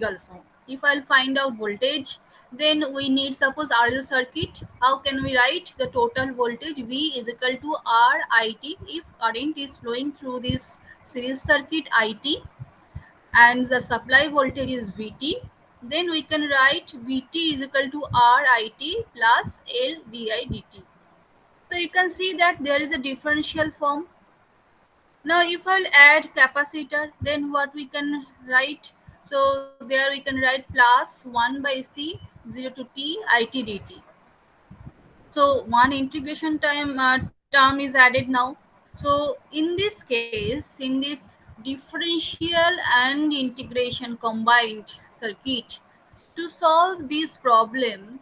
form. If I'll find out voltage, then we need, suppose RL circuit. How can we write the total voltage? V is equal to R IT. If current is flowing through this series circuit IT and the supply voltage is Vt, then we can write Vt is equal to RIT plus L di dt. So you can see that there is a differential form. Now if I'll add capacitor, then what we can write? So there we can write plus 1 by C 0 to T IT dt. So one integration term is added now. So in this case, in this differential and integration combined circuit, to solve this problem,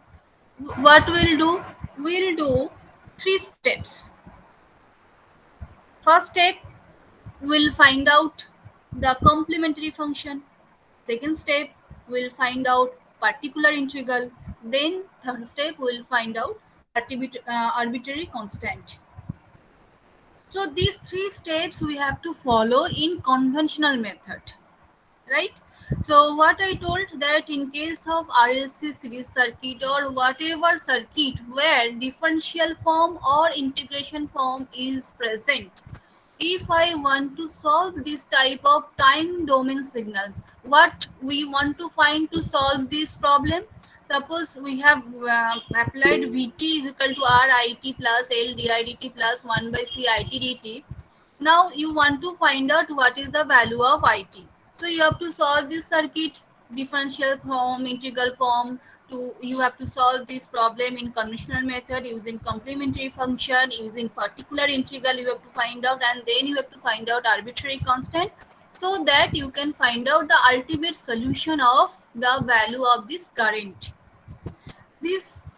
what we'll do? We'll do three steps. First step, we'll find out the complementary function. Second step, we'll find out particular integral. Then third step, we'll find out arbitrary constant. So these three steps we have to follow in conventional method, right? So what I told, that in case of RLC series circuit or whatever circuit where differential form or integration form is present, if I want to solve this type of time domain signal, what we want to find to solve this problem? Suppose we have applied Vt is equal to RIT plus L di dt plus 1 by C IT dt. Now you want to find out what is the value of IT. So you have to solve this circuit, differential form, integral form. To you have to solve this problem in conventional method using complementary function, using particular integral you have to find out, and then you have to find out arbitrary constant, so that you can find out the ultimate solution of the value of this current. This,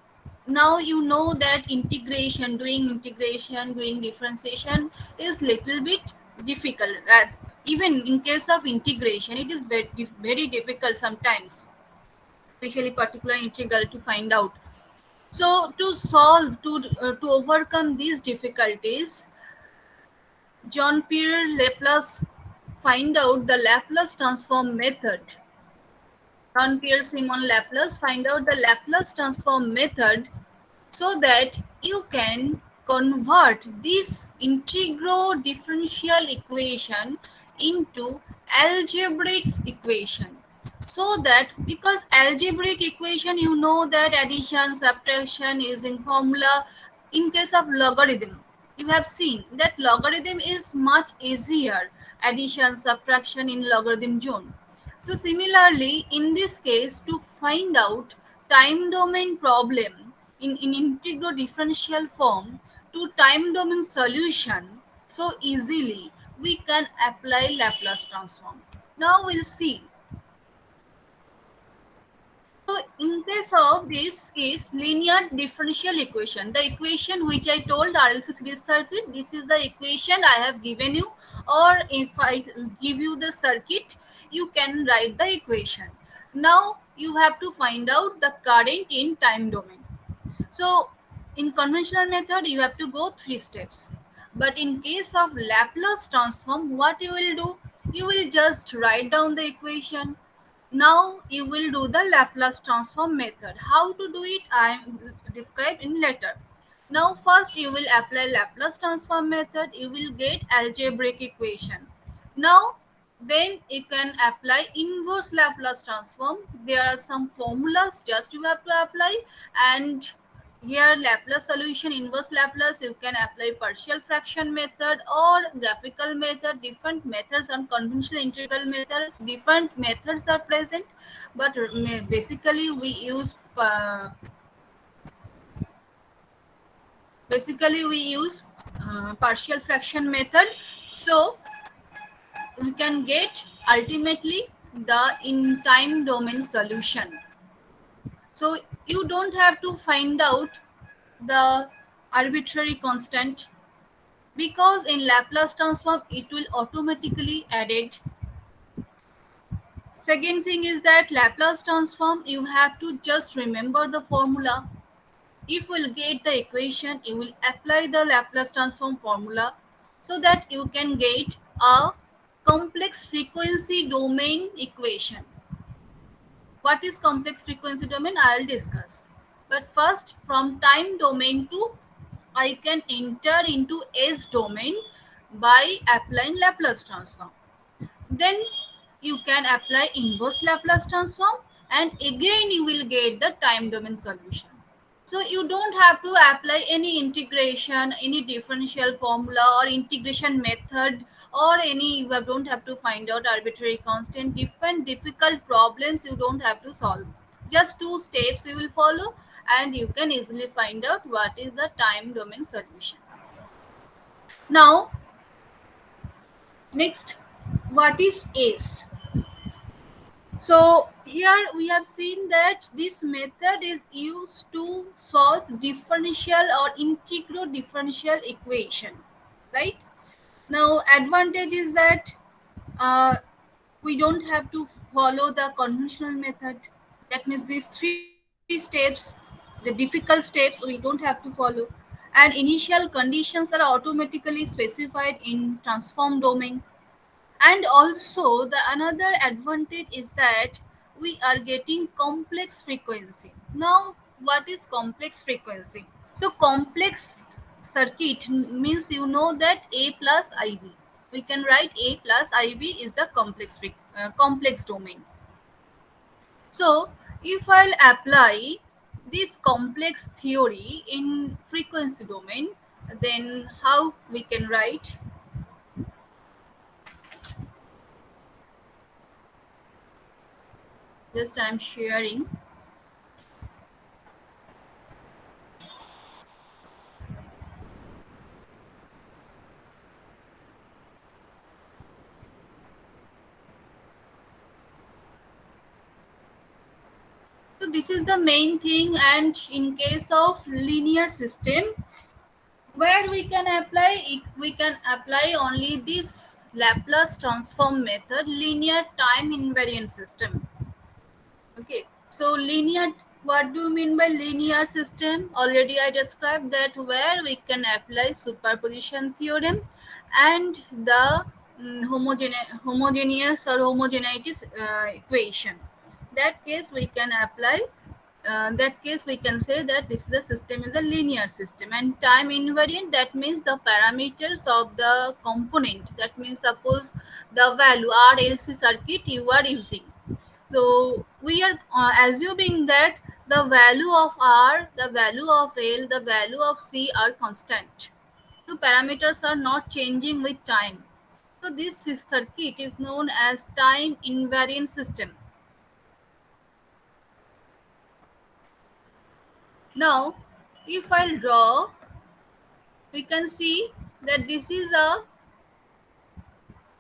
now you know that integration, doing differentiation is little bit difficult. Even in case of integration, it is very difficult sometimes, especially particular integral to find out. So to solve, to overcome these difficulties, John Pierre Laplace find out the Laplace transform method. John Pierre Simon Laplace find out the Laplace transform method, so that you can convert this integral differential equation into algebraic equation. So that, because algebraic equation, you know that addition subtraction using formula. In case of logarithm, you have seen that logarithm is much easier, addition subtraction in logarithm zone. So similarly, in this case, to find out time domain problem in integral differential form to time domain solution, so easily we can apply Laplace transform. Now we'll see. So in case of this is linear differential equation, the equation which I told RLC series circuit, this is the equation I have given you, or if I give you the circuit, you can write the equation. Now you have to find out the current in time domain. So in conventional method, you have to go three steps. But in case of Laplace transform, what you will do? You will just write down the equation. Now you will do the Laplace transform method. How to do it, I will describe in later. Now first you will apply Laplace transform method. You will get algebraic equation. Now then you can apply inverse Laplace transform. There are some formulas just you have to apply, and here Laplace solution, inverse Laplace, you can apply partial fraction method or graphical method, different methods, and conventional integral method. Different methods are present, but basically we use partial fraction method. So we can get ultimately the in time domain solution. So you don't have to find out the arbitrary constant, because in Laplace transform it will automatically added. Second thing is that Laplace transform, you have to just remember the formula. If you will get the equation, you will apply the Laplace transform formula, so that you can get a complex frequency domain equation. What is complex frequency domain? I'll discuss. But first, from time domain to I can enter into S domain by applying Laplace transform. Then you can apply inverse Laplace transform, and again you will get the time domain solution. So you don't have to apply any integration, any differential formula or integration method, or any you don't have to find out arbitrary constant. Different difficult problems you don't have to solve. Just two steps you will follow, and you can easily find out what is the time domain solution. Now, next, what is ACE? So here we have seen that this method is used to solve differential or integral differential equation, right? Now advantage is that uh, we don't have to follow the conventional method. That means these three steps, the difficult steps, we don't have to follow. And initial conditions are automatically specified in transform domain. And also the another advantage is that we are getting complex frequency. Now what is complex frequency? So complex circuit means you know that A plus IB, we can write A plus IB is the complex domain. So if I'll apply this complex theory in frequency domain, then how we can write? Just I'm sharing. So this is the main thing, and in case of linear system, where we can apply only this Laplace transform method, linear time invariant system. Okay, so linear, what do you mean by linear system? Already I described that, where we can apply superposition theorem and the homogeneous or homogeneity equation. That case we can apply. That case we can say that this is the system is a linear system, and time invariant, that means the parameters of the component, that means suppose the value RLC circuit you are using. So we are assuming that the value of R, the value of L, the value of C are constant. So parameters are not changing with time. So this circuit is known as time invariant system. Now, if I draw, we can see that this is a,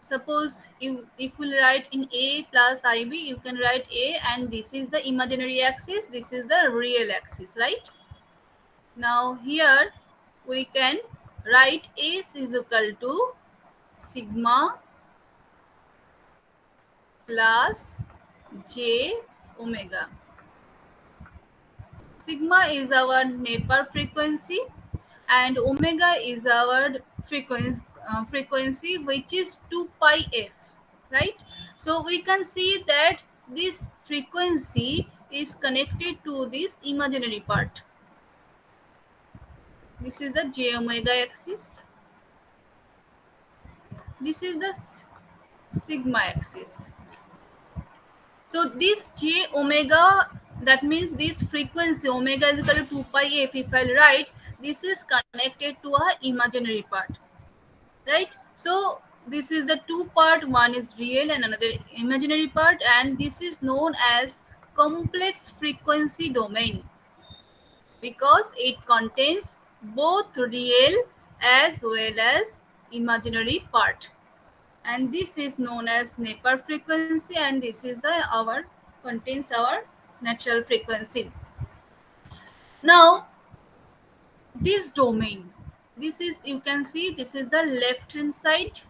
suppose if we write in A plus IB, you can write A, and this is the imaginary axis, this is the real axis, right? Now here we can write S is equal to sigma plus j omega. Sigma is our Napier frequency, and omega is our frequency which is 2 pi f, right? So we can see that this frequency is connected to this imaginary part. This is the j omega axis. This is the sigma axis. So this j omega, that means this frequency omega is equal to 2 pi f. If I write, this is connected to a imaginary part, right? So this is the two part, one is real and another imaginary part, and this is known as complex frequency domain because it contains both real as well as imaginary part. And this is known as Napier frequency, and this is the our contains our natural frequency. Now this domain, this is, you can see, this is the left hand side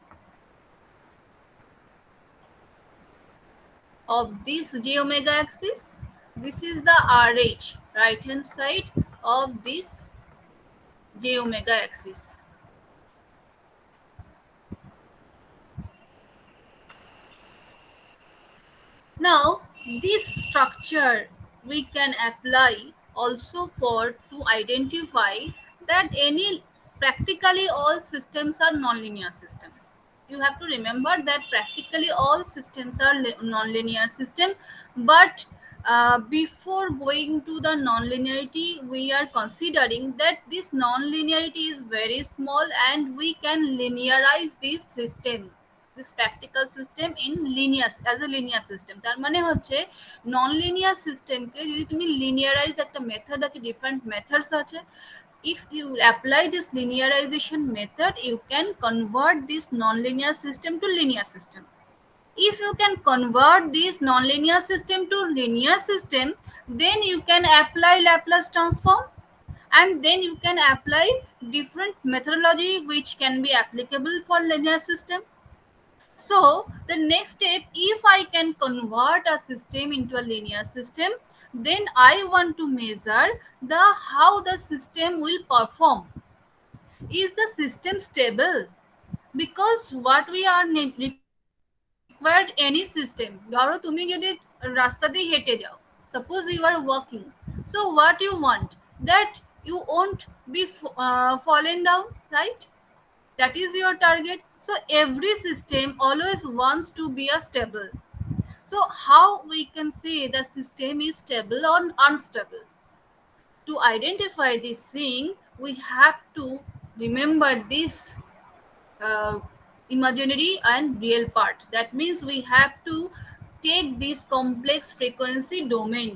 of this j omega axis. This is the RH, right hand side of this j omega axis. Now This structure we can apply also for to identify that any practically all systems are nonlinear system. You have to remember that practically all systems are nonlinear system, but before going to the nonlinearity, we are considering that this nonlinearity is very small and we can linearize this system, this practical system in linear as a linear system. তার মানে হচ্ছে non linear সিস্টেমকে যদি তুমি linearise একটা method আছে, different methods আছে, if you apply this linearization method you can convert this nonlinear system to linear system. If you can convert this nonlinear system to linear system, then you can apply Laplace transform, and then you can apply different methodology which can be applicable for linear system. So the next step, if I can convert a system into a linear system, then I want to measure the how the system will perform. Is the system stable? Because what we are required any system. ধরো তুমি যদি রাস্তা দিয়ে হেঁটে যাও, suppose you are walking, so what you want that you won't be fallen down, right? That is your target. So every system always wants to be a stable. So how we can say the system is stable or unstable? To identify this thing, we have to remember this uh, imaginary and real part. That means we have to take this complex frequency domain,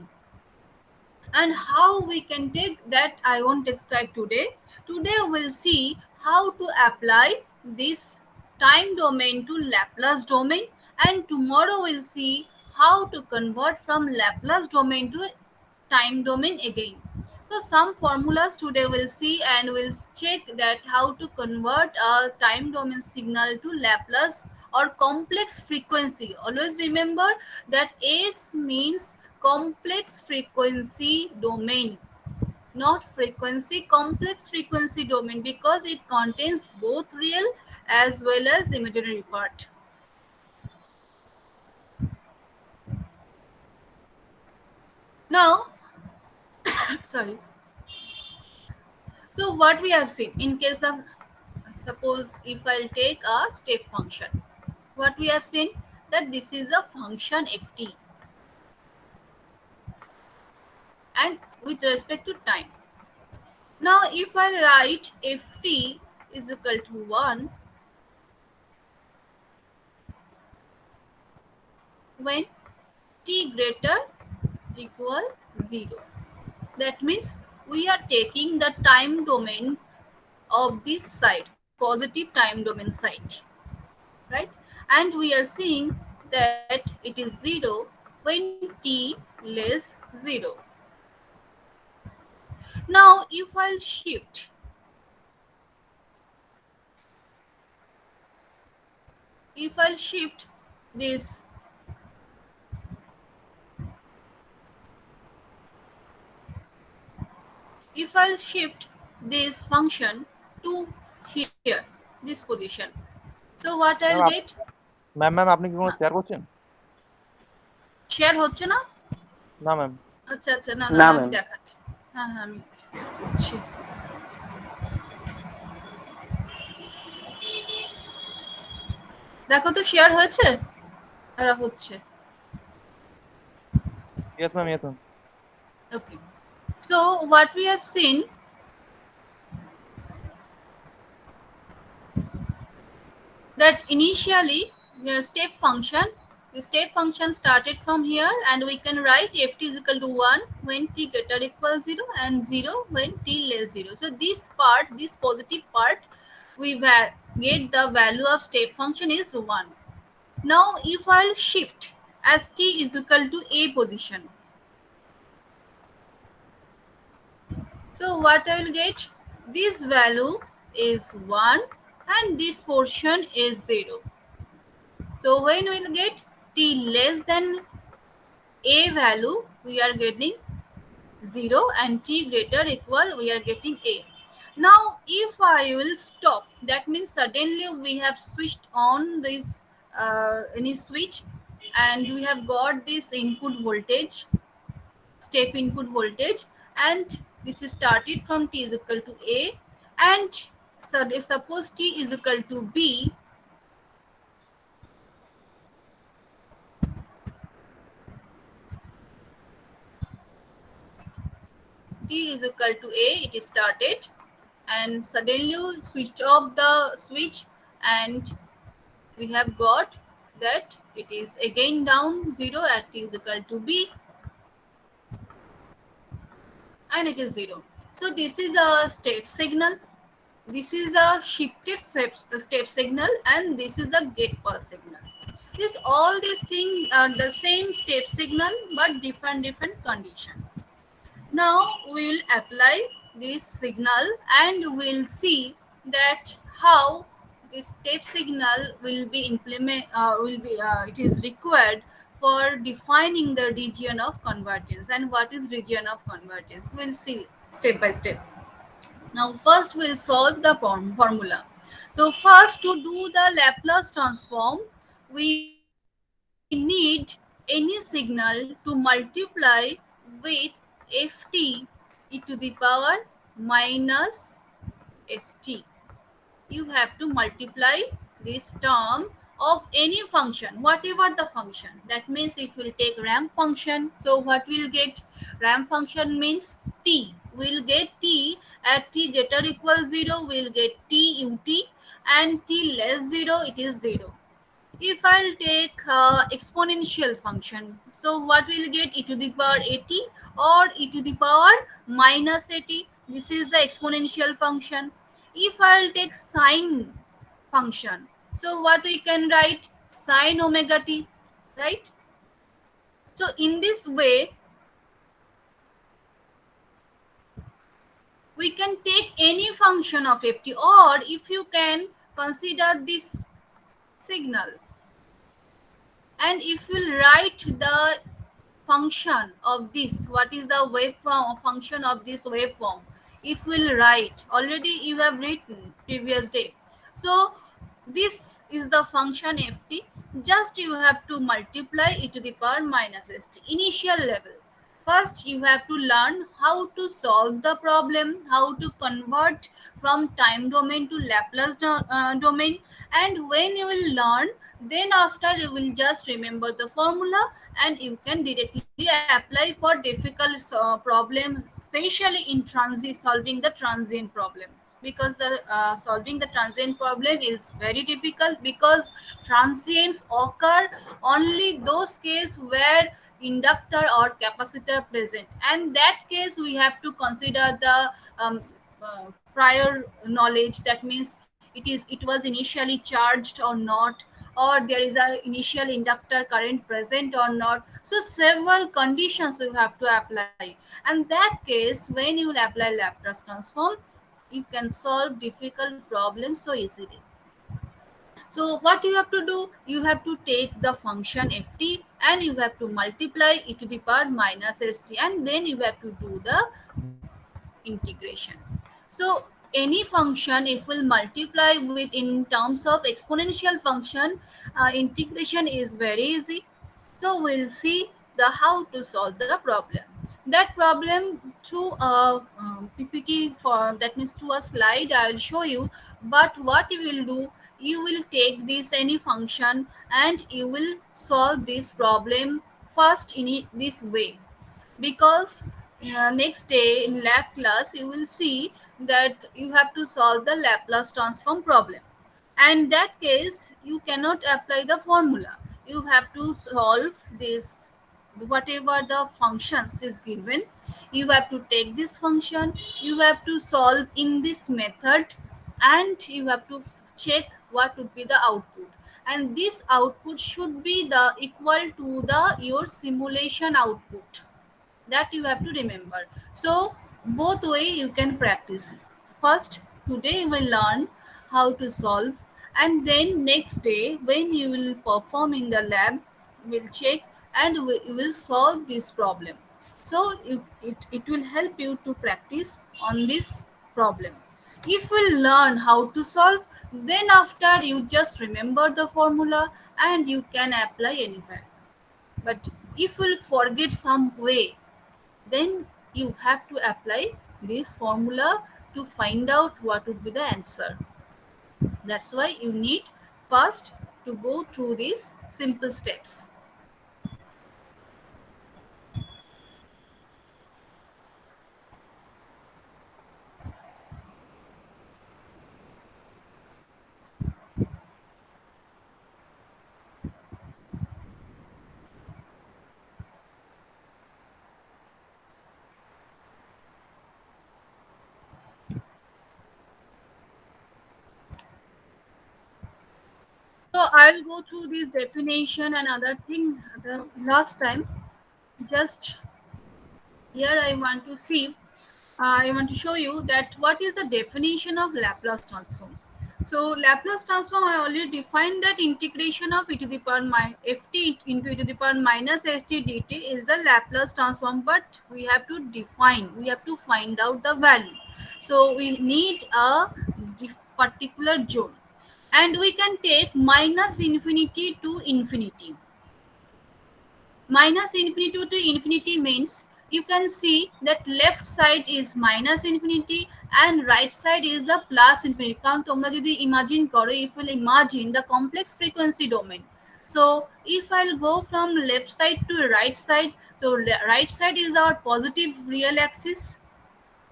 and how we can take that I won't describe today. Today we'll see how to apply this time domain to Laplace domain, and tomorrow we'll see how to convert from Laplace domain to time domain again. So some formulas today we'll see, and we'll check that how to convert a time domain signal to Laplace or complex frequency. Always remember that S means complex frequency domain, not frequency, complex frequency domain, because it contains both real as well as imaginary part. Now, sorry. So what we have seen in case of, suppose if I'll take a step function, what we have seen that this is a function ft and with respect to time. Now if I write ft is equal to 1 when t greater equal 0, that means we are taking the time domain of this side, positive time domain side, right? And we are seeing that it is 0 when t less 0. Now if I'll shift this, if I'll shift this function to here, this position, so what I'll ma'am get, ma'am আপনি কি কোনো share করছেন? Share হচ্ছে না? না ma'am. আচ্ছা আচ্ছা, না না আমি ম্যাম। দেখাচ্ছি। হ্যাঁ হ্যাঁ আমি করছি। দেখো তো শেয়ার হয়েছে? আর হচ্ছে। Yes ma'am, yes ma'am. Okay. So what we have seen that initially the step function started from here, and we can write ft is equal to 1 when t greater equals 0 and 0 when t less 0. So this part, this positive part, we get the value of step function is 1. Now if I'll shift as t is equal to a position, so what I will get, this value is 1 and this portion is 0. So when we will get t less than a value, we are getting 0, and t greater equal, we are getting a. Now if I will stop, that means suddenly we have switched on this any switch, and we have got this input voltage, step input voltage, and this is started from t is equal to a, and so suppose t is equal to b, t is equal to a, it is started, and suddenly you switch off the switch, and we have got that it is again down 0 at t is equal to b, and it is 0. So this is a step signal, this is a shifted step signal, and this is a gate pass signal. This all these things are the same step signal but different condition. Now we will apply this signal and we'll see that how this step signal will be will be it is required for defining the region of convergence. And what is region of convergence, we'll see step by step. Now first we'll solve the formula. So first, to do the Laplace transform, we need any signal to multiply with ft e to the power minus st. You have to multiply this term of any function, whatever the function. That means if we'll take ramp function, so what we'll get, ramp function means t, we'll get t at t greater equal 0, we'll get t ut, and t less 0 it is 0. If I'll take exponential function, so what we'll get, e to the power at or e to the power minus at. This is the exponential function. If I'll take sine function, so what we can write, sine omega t, right? So in this way, we can take any function of ft, or if you can consider this signal, and if we'll write the function of this, what is the waveform function of this waveform, if we'll write, already you have written previous day, so this is the function ft, just you have to multiply e to the power minus st initial level. First you have to learn how to solve the problem, how to convert from time domain to Laplace domain, and when you will learn, then after you will just remember the formula, and you can directly apply for difficult problem, especially in solving the transient problem, because the solving the transient problem is very difficult, because transients occur only those cases where inductor or capacitor present, and that case we have to consider the prior knowledge. That means it was initially charged or not, or there is a initial inductor current present or not. So several conditions you have to apply, and that case when you will apply Laplace transform, you can solve difficult problems so easily. So what you have to do, you have to take the function ft and you have to multiply e to the power minus st, and then you have to do the integration. So any function, if we'll multiply with in terms of exponential function, integration is very easy. So we'll see the how to solve the problem. That problem to a PPT, for that means to a slide, I will show you. But what you will do, you will take this any function and you will solve this problem first in this way, because next day in lab class you will see that you have to solve the Laplace transform problem, and that case you cannot apply the formula, you have to solve this, whatever the functions is given, you have to take this function, you have to solve in this method, and you have to check what would be the output, and this output should be the equal to the your simulation output, that you have to remember. So both way you can practice. First, today you will learn how to solve, and then next day when you will perform in the lab, we'll check and we will solve this problem. So it will help you to practice on this problem. If we learn how to solve, then after you just remember the formula and you can apply anywhere. But if you forget some way, then you have to apply this formula to find out what would be the answer. That's why you need first to go through these simple steps. So I'll go through this definition and other thing the last time. Just here I want to show you that what is the definition of Laplace transform. So Laplace transform, I already defined that integration of e to the power ft into e to the power minus st dt is the Laplace transform, but we have to define, we have to find out the value. So we need a particular zone, and we can take minus infinity to infinity. Minus infinity to infinity means you can see that left side is minus infinity and right side is the plus infinity. কারণ তোমরা যদি imagine করো, if you imagine the complex frequency domain, so if I'll go from left side to right side, so right side is our positive real axis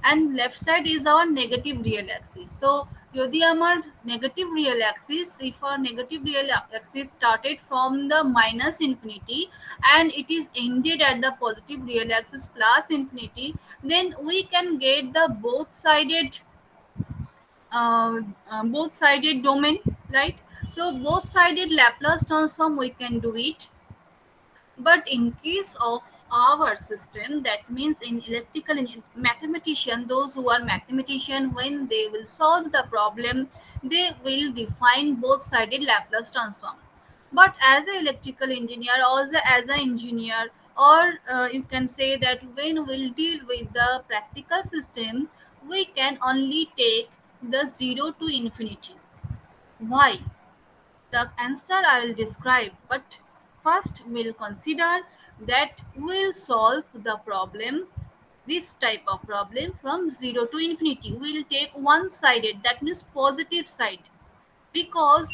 and left side is our negative real axis. So যদি আমার negative real axis, if our negative real axis started from the minus infinity and it is ended at the positive real axis plus infinity, then we can get the both sided domain, right? So both sided Laplace transform we can do it. But in case of our system, that means in electrical mathematician, those who are mathematician, when they will solve the problem, they will define both-sided Laplace transform. But as an electrical engineer, also as an engineer, or you can say that when we'll deal with the practical system, we can only take the zero to infinity. Why? The answer I will describe, but first we'll consider that we'll solve the problem, this type of problem from 0 to infinity. We'll take one sided, that means positive side, because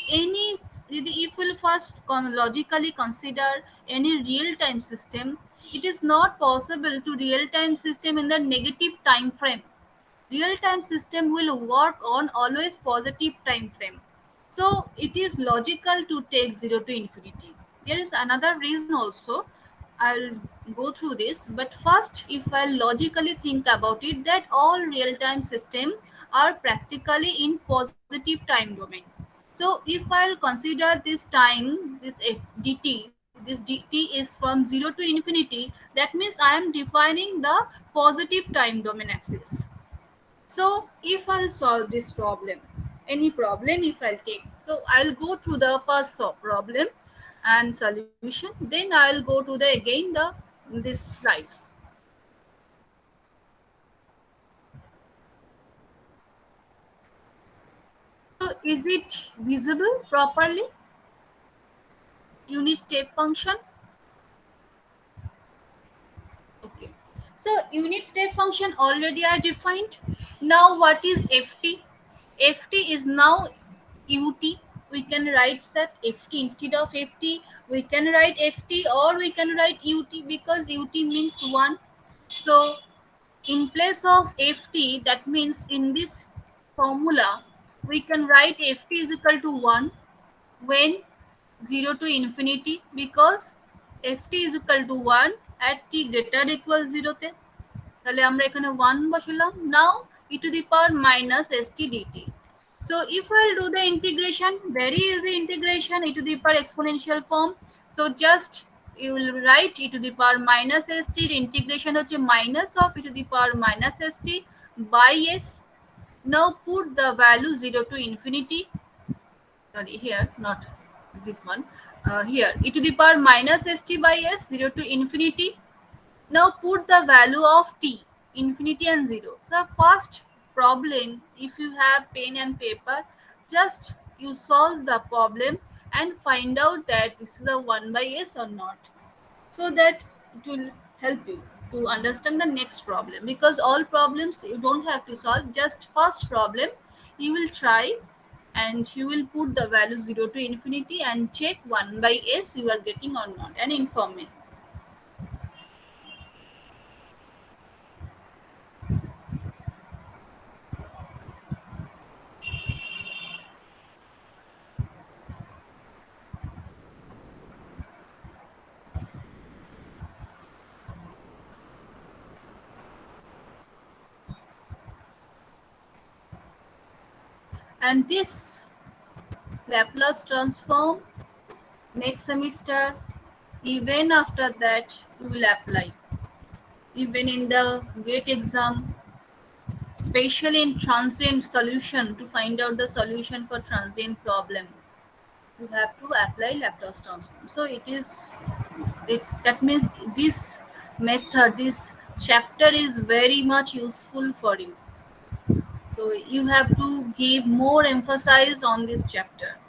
any, if we'll first logically consider any real time system, it is not possible to real time system in the negative time frame. Real time system will work on always positive time frame. So it is logical to take 0 to infinity. There is another reason also, I'll go through this, but first if I logically think about it, that all real time system are practically in positive time domain. So if I'll consider this time, this dt, this dt is from 0 to infinity, that means I am defining the positive time domain axis. So if I'll solve this problem, any problem if I'll take, so I'll go through the first problem and solution, then I'll go to the again the this slides. So is it visible properly? Unit step function. Okay. So unit step function already are defined. Now what is ft? Ft is now ut. We can write that ft instead of ft. We can write ft or we can write ut, because ut means 1. So in place of ft, that means in this formula, we can write ft is equal to 1 when 0 to infinity, because ft is equal to 1 at t greater equal 0 তে, তাহলে আমরা এখানে 1 বসালাম। now e to the power minus st dt. So if I'll do the integration, very easy integration, e to the power exponential form. So just you will write e to the power minus st, integration হচ্ছে minus of e to the power minus st by s. Now put the value 0 to infinity, sorry here not this one, here e to the power minus st by s 0 to infinity. Now put the value of t, infinity and 0. So first problem, if you have pen and paper, just you solve the problem and find out that this is a 1 by s or not. so that it will help you to understand the next problem, because all problems you don't have to solve, just first problem you will try, and you will put the value 0 to infinity and check 1 by s you are getting or not, and inform me. And this Laplace transform next semester, even after that you will apply, even in the gate exam, especially in transient solution, to find out the solution for transient problem you have to apply Laplace transform. So it is, it that means this method, this chapter is very much useful for you. So you have to give more emphasis on this chapter.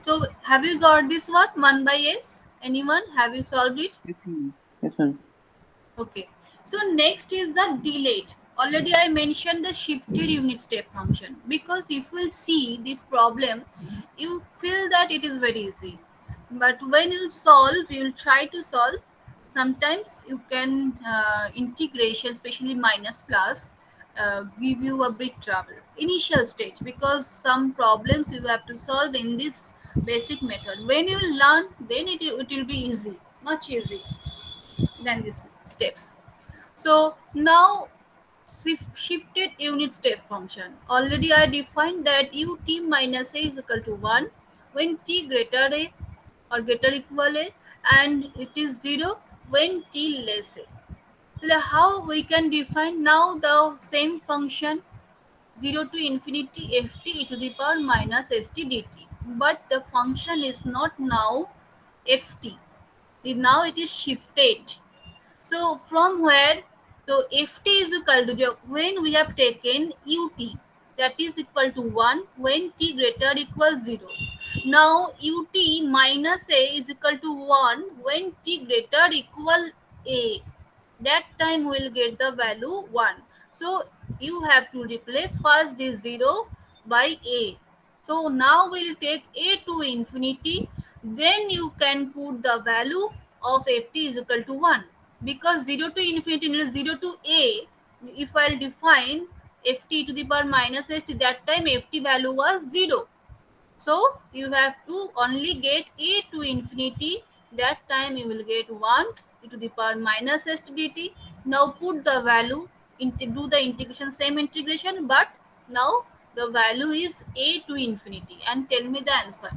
So have you got this what 1 by s? Anyone? Have you solved it? Yes, ma'am. Yes, ma'am. Okay. So next is the delayed. Already I mentioned the shifted unit step function, because if you will see this problem, you feel that it is very easy. But when you solve, you will try to solve. Sometimes you can integration, especially minus plus, give you a big trouble initial stage, because some problems you have to solve in this basic method. When you learn, then it will be easy, much easy than these steps. So now shifted unit step function. Already I defined that ut minus a is equal to 1 when t greater a or greater equal a, and it is 0 when t less a. So how we can define now the same function 0 to infinity ft e to the power minus st dt. But the function is not now ft. Now it is shifted. So from where, so ft is equal to when we have taken ut, that is equal to 1 when t greater equals 0. Now ut minus a is equal to 1 when t greater equal a. That time we will get the value 1. So you have to replace first this 0 by a. So now we'll take a to infinity, then you can put the value of ft is equal to 1, because 0 to infinity is 0 to a. If I'll define ft to the power minus st, that time ft value was 0. So you have to only get a to infinity, that time you will get 1 e to the power minus s dt. Now put the value, do the integration, same integration, but now the value is a to infinity, and tell me the answer.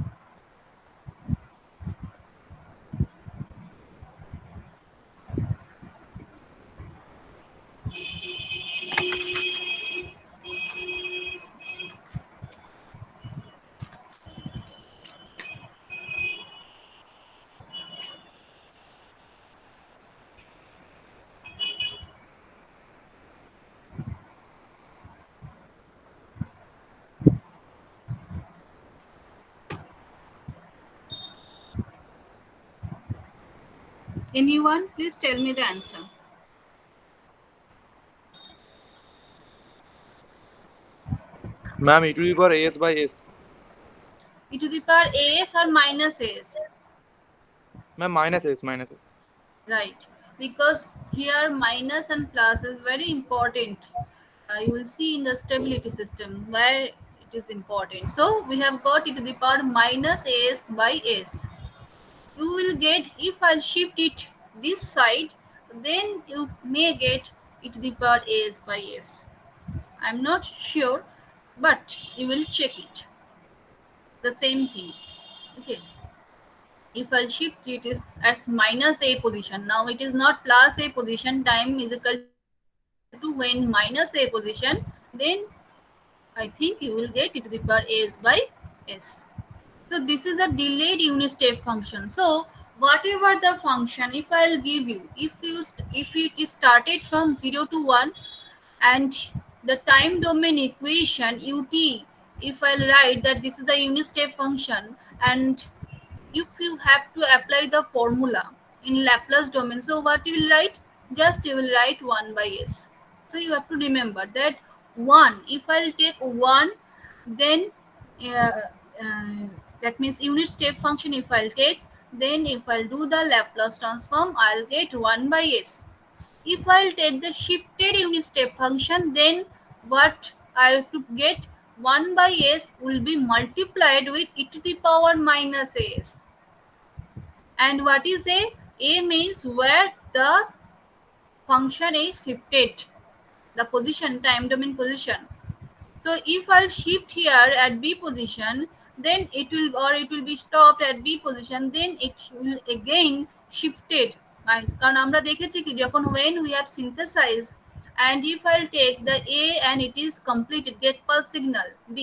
Anyone, please tell me the answer. Ma'am, e to the power as by s. E to the power as or minus as? Ma'am, minus s, minus s. Right, because here minus and plus is very important. You will see in the stability system where it is important. So we have got e to the power minus as by s. You will get, if I'll shift it this side, then you may get e to the power as by s. I'm not sure, but you will check it. The same thing. Okay. If I'll shift it is at minus a position. Now it is not plus a position, time is equal to when minus a position, then I think you will get it to the power as by s. So this is a delayed unit step function. So whatever the function, if I'll give you, if it is started from 0 to 1, and the time domain equation ut, if I'll write that this is the unit step function, and if you have to apply the formula in Laplace domain, so what you will write? Just you will write 1 by s. So you have to remember that 1, if I'll take 1, then uh, uh, that means unit step function if I'll take, then if I'll do the Laplace transform, I'll get 1 by s. If I'll take the shifted unit step function, then what I have to get? 1 by s will be multiplied with e to the power minus as. And what is a? A means where the function is shifted, the position, time domain position. So if I'll shift here at B position, then it will, or it will be stopped at B position, then it will again shifted. Right? কারণ আমরা দেখেছি কি যখন when we have synthesized, and if I'll take the A and it is completed, get pulse signal B.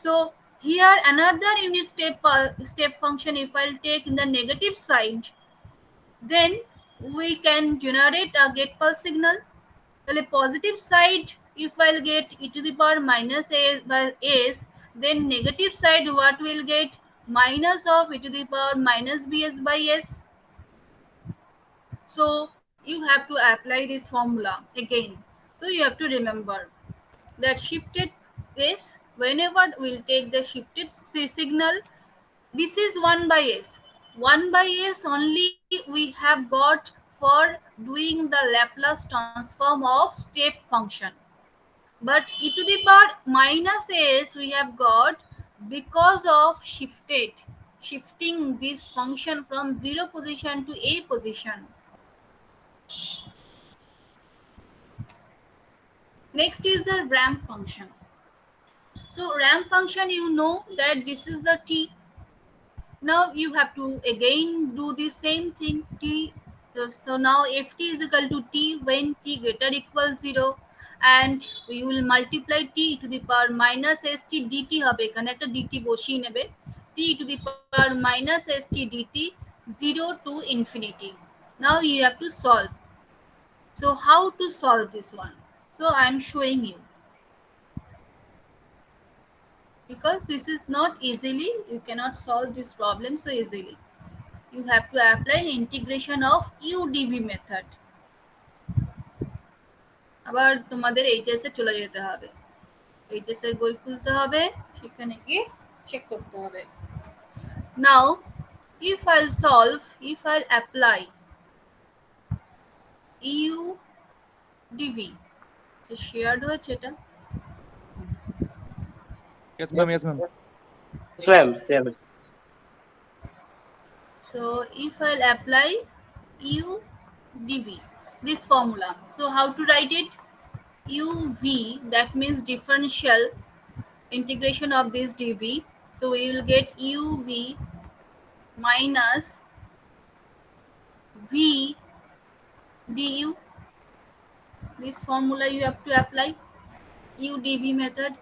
So here another unit step function if I'll take in the negative side, then we can generate a get pulse signal. তাহলে positive side if I'll get e to the power minus a by s, then negative side what will get? Minus of e to the power minus bs by s. So you have to apply this formula again. So you have to remember that shifted is whenever we'll take the shifted signal, this is 1 by s. 1 by s only we have got for doing the Laplace transform of step function. But e to the power minus s we have got because of shifting this function from 0 position to a position. Next is the ramp function. So ramp function, you know that this is the t. Now you have to again do the same thing t. So now ft is equal to t when t greater equals 0, and we will multiply t to the power minus st dt হবে, এখানে একটা dt বসিয়ে নেবে, t to the power minus st dt 0 to infinity. Now you have to solve. So how to solve this one? So I am showing you, because this is not easily, you cannot solve this problem so easily. You have to apply integration of UDV method. আবার তোমাদের HS এ চলে যেতে হবে, HS এর বই খুলতে হবে, সেখানে গিয়ে চেক করতে হবে। Now if I'll solve, if I'll apply UDV, যে শেয়ার্ড হয়েছে এটা, Yes, ma'am. Yes, ma'am. Ma'am, yeah, ma'am. so if I'll apply UDV, this formula, so how to write it? UV, that means differential integration of this dv. So we will get uv minus v du. This formula you have to apply, udv method.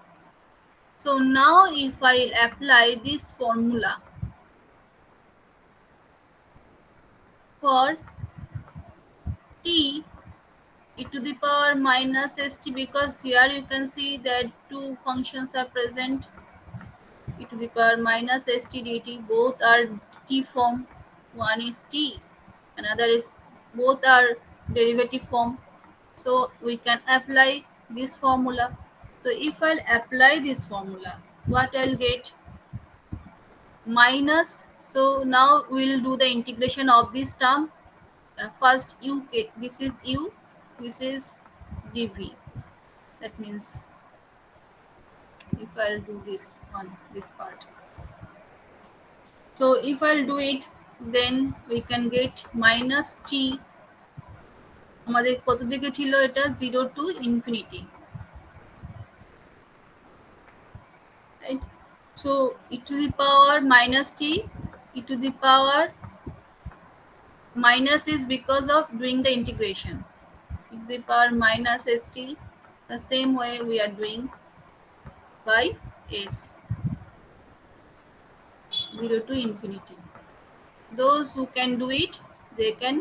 So now if I apply this formula for t e to the power minus st, because here you can see that two functions are present, e to the power minus st dt, both are t form. One is t, another is, both are derivative form. So we can apply this formula. So if I'll apply this formula, what I'll get? Minus, so now we'll do the integration of this term. First u, this is u, this is dv. That means if I'll do this on this part, so if I'll do it, then we can get minus t, আমাদের কত দিকে ছিল এটা? 0 to infinity, right? So e to the power minus t, e to the power minus is because of doing the integration, e to the power minus st, the same way we are doing by s, 0 to infinity. Those who can do it, they can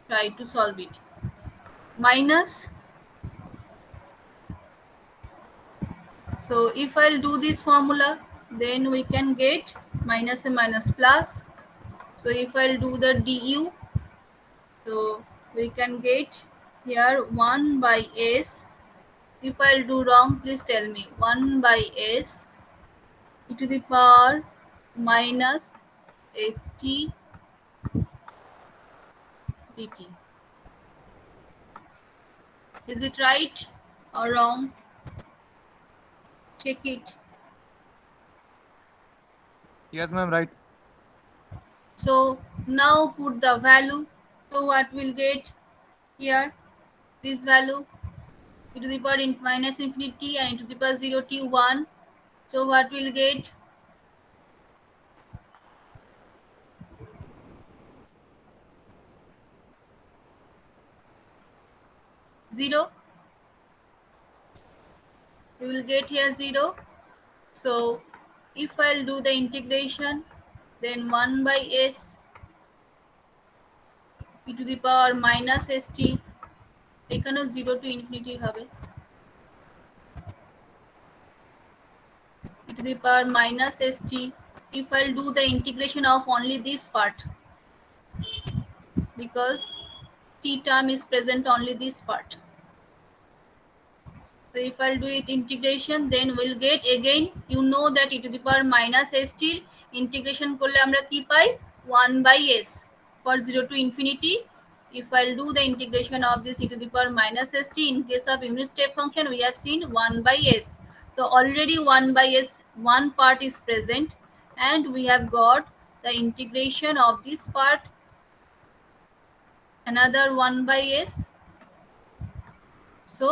try to solve it. Minus, so if I'll do this formula, then we can get minus and minus plus. So if I'll do the du, so we can get here 1 by s. If I'll do wrong, please tell me. 1 by s e to the power minus st dt. Is it right or wrong? Check it. Yes, ma'am, right. So now put the value. So what we'll get here? This value e to the power in minus infinity and e to the power 0 t 1. So what we'll get? Zero. We will get here 0. So if I'll do the integration, then 1 by s e to the power minus st, এখানেও 0 to infinity হবে, e to the power minus st. If I'll do the integration of only this part, because t term is present only this part. So if I'll do it integration, then we'll get again, you know that e to the power minus st integration করলে আমরা কি পাই 1 by s for 0 to infinity. If I'll do the integration of this e to the power minus st, in case of unit step function we have seen 1 by s. So already 1 by s, one part is present, and we have got the integration of this part, another 1 by s. So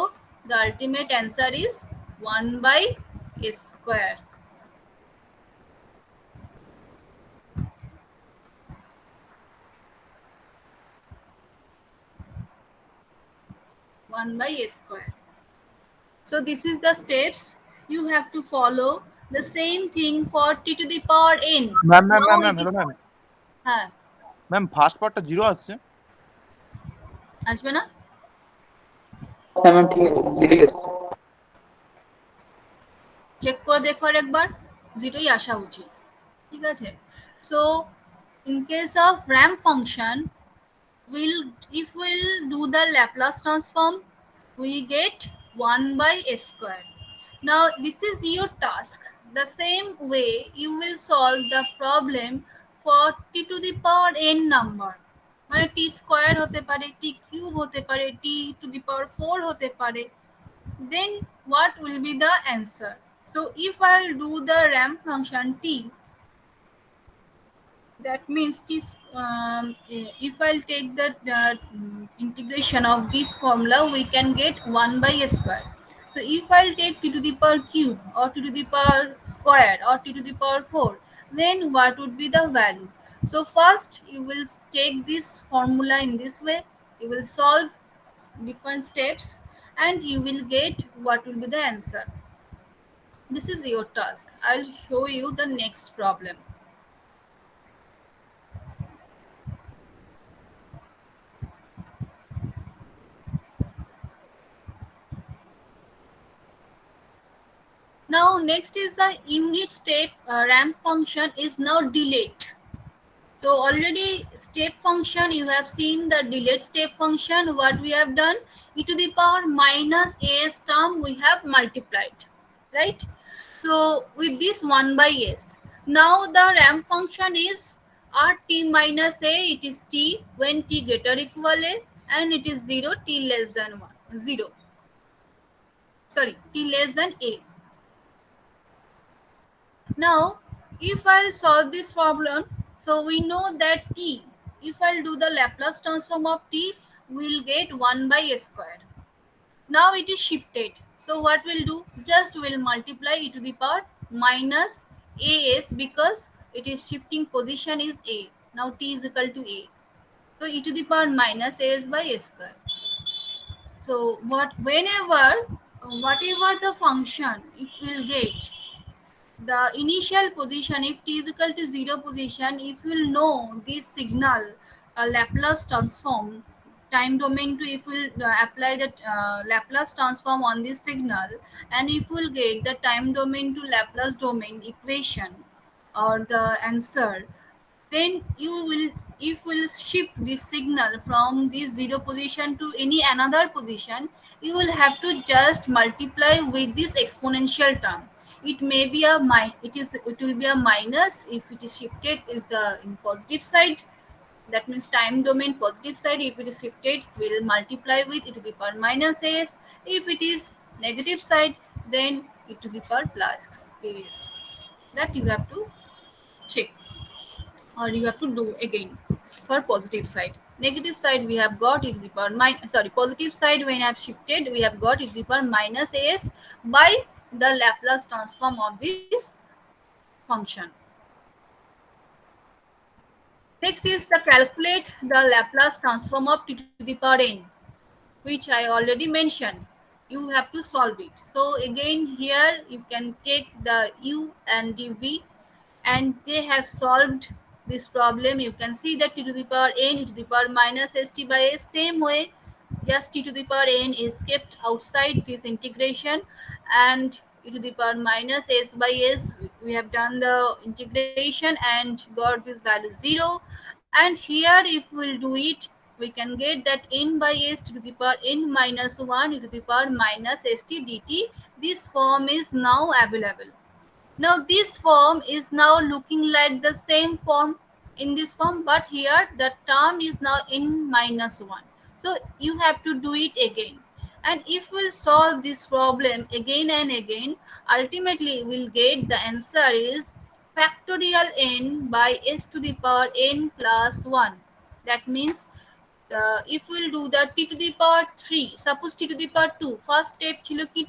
the ultimate answer is 1 by s square. One by s square. So this is the steps you have to follow. The same thing for t to the power n. Ma'am, Now it hello, is ma'am. হ্যাঁ Ma'am, first পার্টটা 0 আসছে। আসবে না? হ্যাঁ ma'am ঠিক আছে, ঠিক আছে। চেক করে দেখো আর একবার, যেটাই আসা উচিত, ঠিক আছে? So in case of ramp function, if we'll do the Laplace transform, we get 1 by s square. Now this is your task. The same way you will solve the problem for t to the power n number. মানে t square হতে পারে, t cube হতে পারে, t to the power 4 হতে পারে. Then what will be the answer? So if I'll do the ramp function t, that means this if I'll take the integration of this formula, we can get 1 by s square. So if I'll take t to the power cube or t to the power square or t to the power 4, then what would be the value? So first you will take this formula in this way, you will solve different steps, and you will get what will be the answer. This is your task. I'll show you the next problem. Now next is the unit step ramp function is now delayed. So already step function you have seen the delayed step function. What we have done, e to the power minus as term we have multiplied, right? So with this 1 by s. Now the ramp function is rt minus a. It is t when t greater equal a, and it is 0 t less than 1 0. Sorry, t less than a. Now, if I'll solve this problem, so we know that t, if I'll do the Laplace transform of t, we'll get 1 by s square. Now it is shifted. So what we'll do? Just we'll multiply e to the power minus as, because it is shifting position is a. Now t is equal to a. So e to the power minus as by s square. So whatever the function, if we'll get the initial position, if t is equal to 0 position, if you will know this signal Laplace transform time domain to, if we'll apply the Laplace transform on this signal, and if we'll get the time domain to Laplace domain equation or the answer, then you will, if will shift this signal from this zero position to any another position, you will have to just multiply with this exponential term. It may be a it will be a minus if it is shifted is the in positive side. That means time domain positive side, if it is shifted, will multiply with e to the power minus s. If it is negative side, then e to the power plus s. That you have to check, or you have to do again for positive side. Negative side we have got e to the power positive side when I have shifted, we have got e to the power minus as by the Laplace transform of this function. Next is the calculate the Laplace transform of t to the power n, which I already mentioned. You have to solve it. So again here you can take the u and dv, and they have solved this problem. You can see that t to the power n e to the power minus st by s, same way just t to the power n is kept outside this integration, and e to the power minus s by s, we have done the integration and got this value 0. And here if we'll do it, we can get that n by s to the power n minus 1 e to the power minus st dt. This form is now available. Now this form is now looking like the same form in this form, but here the term is now n minus 1. So you have to do it again. And if we solve this problem again and again, ultimately we'll get the answer is factorial n by s to the power n plus 1. That means if we'll do the t to the power 3, suppose t to the power 2, first step ছিল কি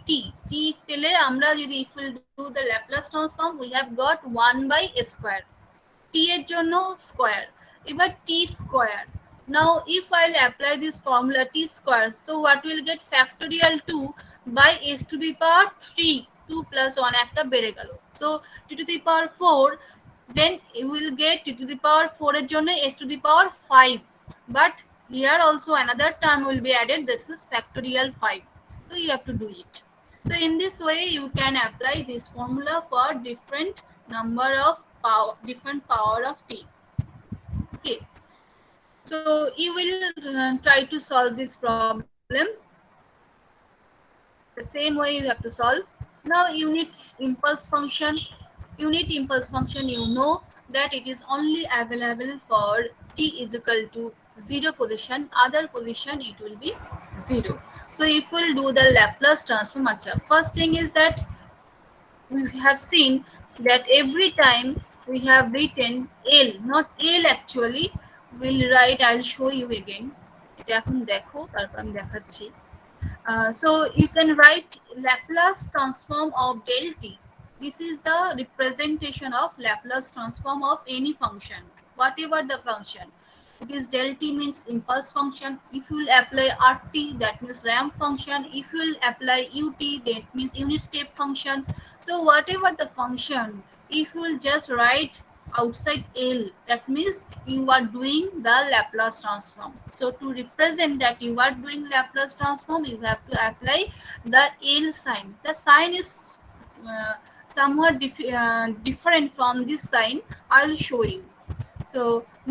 t পেলে আমরা যদি if we'll do the Laplace transform, we have got 1 by s square, t এর জন্য square, এবার t square. Now if I'll apply this formula t square, so what will get factorial 2 by s to the power 3, 2 plus 1 একটা বেড়ে গেল, so t to the power 4, then you will get t to the power 4 এর জন্য s to the power 5, but here also another term will be added, this is factorial 5. So you have to do it. So in this way you can apply this formula for different number of power, different power of t. Okay, so you will try to solve this problem the same way you have to solve. Now unit impulse function, you know that it is only available for t is equal to 0 position, other position it will be 0. So if we'll do the Laplace transform, first thing is that we have seen that every time we have written L, not L actually, we'll write, I'll show you again. এটা এখন দেখো তারপর আমি দেখাচ্ছি. So you can write Laplace transform of del t. This is the representation of Laplace transform of any function, whatever the function. This del t means impulse function. If you will apply rt, that means ramp function. If you will apply ut, that means unit step function. So whatever the function, if you will just write outside L, that means you are doing the Laplace transform. So to represent that you are doing Laplace transform, you have to apply the L sign. The sign is somewhat different from this sign. I'll show you. So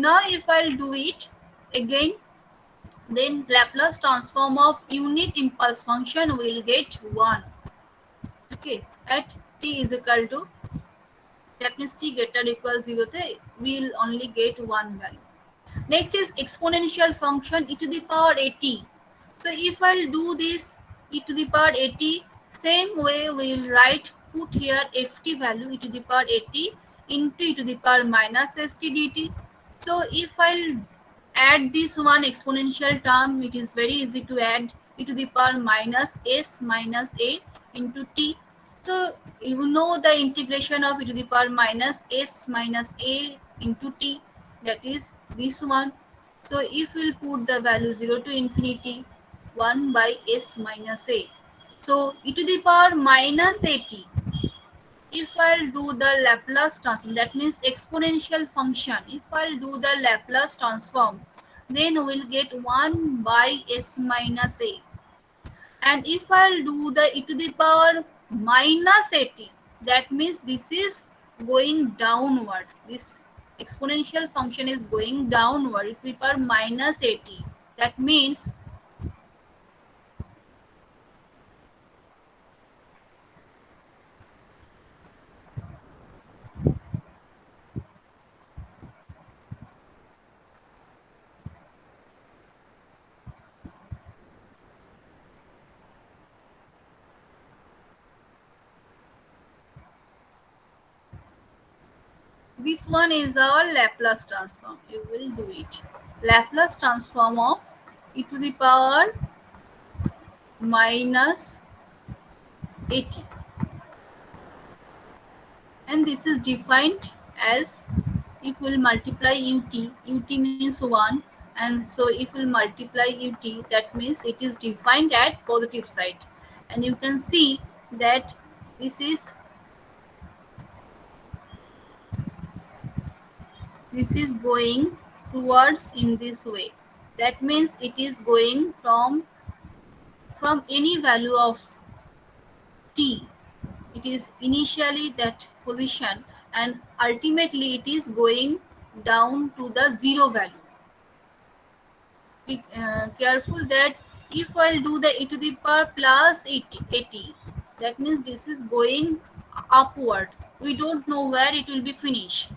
now if I'll do it again, then Laplace transform of unit impulse function will get 1. Okay, at t is equal to, that means t greater equal 0, we'll only get 1 value. Next is exponential function e to the power at. So if I'll do this e to the power at, same way we'll write, put here ft value e to the power at into e to the power minus st dt. So if I'll add this one exponential term, it is very easy to add e to the power minus s minus a into t. So you know the integration of e to the power minus s minus a into t, that is this one. So if we'll put the value 0 to infinity, 1 by s minus a. So e to the power minus at, if I'll do the Laplace transform, that means exponential function, if I'll do the Laplace transform, then we'll get 1 by s minus a. And if I'll do the e to the power minus at, that means this is going downward. This exponential function is going downward, e to the power minus at. That means this one is our Laplace transform. You will do it. Laplace transform of e to the power minus 80. And this is defined as, if we'll multiply ut means 1, and so if we'll multiply ut, that means it is defined at positive side. And you can see that this is going towards in this way. That means it is going from any value of t. It is initially that position, and ultimately it is going down to the zero value. Be careful that if I'll do the e to the power plus 80, that means this is going upward. We don't know where it will be finished.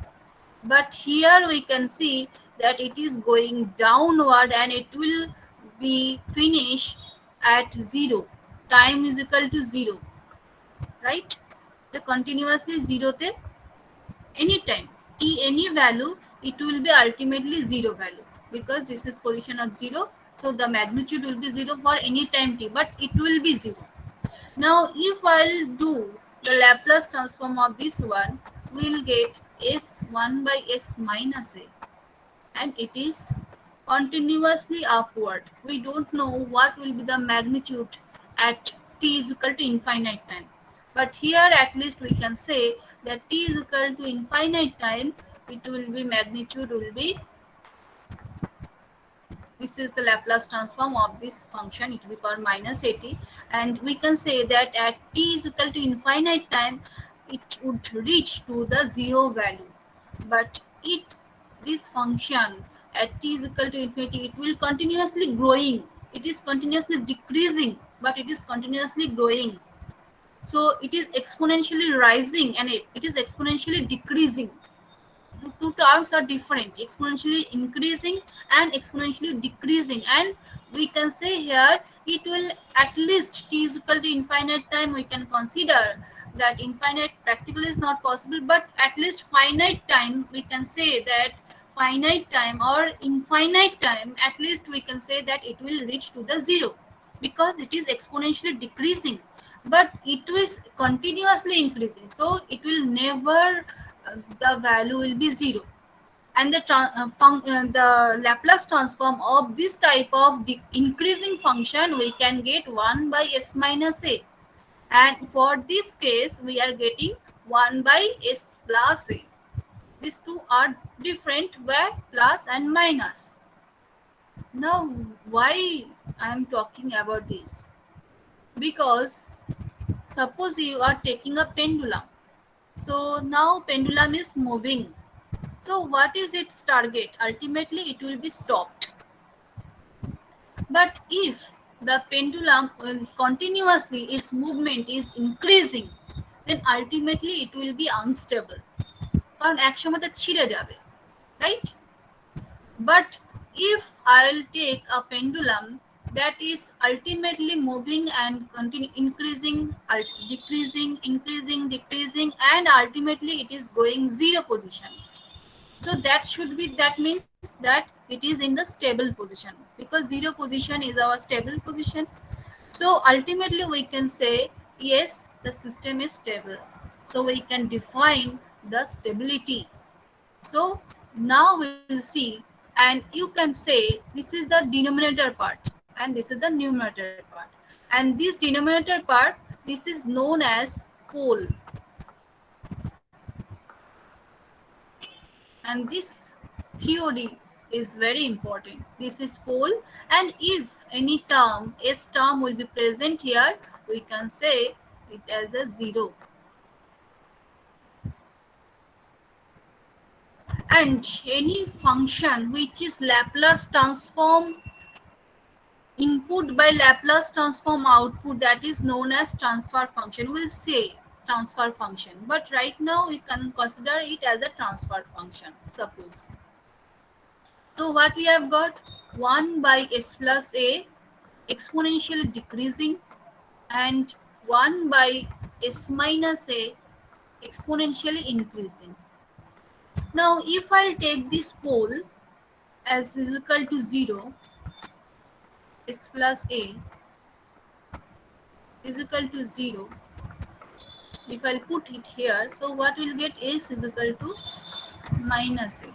But here we can see that it is going downward and it will be finished at 0. Time is equal to 0. Right? The continuously 0 te anytime t any value, it will be ultimately 0 value, because this is position of 0. So the magnitude will be 0 for any time t, but it will be 0. Now if I'll do the Laplace transform of this one, we'll get s1 by s minus a, and it is continuously upward. We don't know what will be the magnitude at t is equal to infinite time. But here at least we can say that t is equal to infinite time, it will be magnitude will be, this is the Laplace transform of this function e to the power minus 80, and we can say that at t is equal to infinite time, it would reach to the 0 value. But this function at t is equal to infinity, it will continuously growing. It is continuously decreasing, but it is continuously growing. So it is exponentially rising and it is exponentially decreasing. The two terms are different, exponentially increasing and exponentially decreasing. And we can say here it will at least t is equal to infinite time, we can consider that infinite practically is not possible, but at least finite time we can say that finite time or infinite time, at least we can say that it will reach to the 0, because it is exponentially decreasing, but it is continuously increasing, so it will never the value will be 0. And the Laplace transform of this type of increasing function, we can get 1 by s minus a, and for this case we are getting 1 by s plus a. These two are different, where plus and minus. Now why I am talking about this? Because suppose you are taking a pendulum, so now pendulum is moving. So what is its target? Ultimately it will be stopped. But if the pendulum will continuously, its movement is increasing, then ultimately it will be unstable, কারণ একসময় তা ছিঁড়ে যাবে, right? But if I'll take a pendulum that is ultimately moving and continue increasing, decreasing, increasing, decreasing, and ultimately it is going 0 position, so that means that it is in the stable position, because 0 position is our stable position. So ultimately we can say yes, the system is stable, so we can define the stability. So now we'll see, and you can say this is the denominator part and this is the numerator part, and this denominator part, this is known as pole, and this theory is very important. This is pole, and if any term, S term will be present here, we can say it as a 0. And any function which is Laplace transform input by Laplace transform output, that is known as transfer function. We'll say transfer function, but right now we can consider it as a transfer function, suppose. So what we have got, 1 by s plus a exponentially decreasing, and 1 by s minus a exponentially increasing. Now if I'll take this pole as is equal to 0, s plus a is equal to 0, if I'll put it here, so what we'll get is equal to minus a.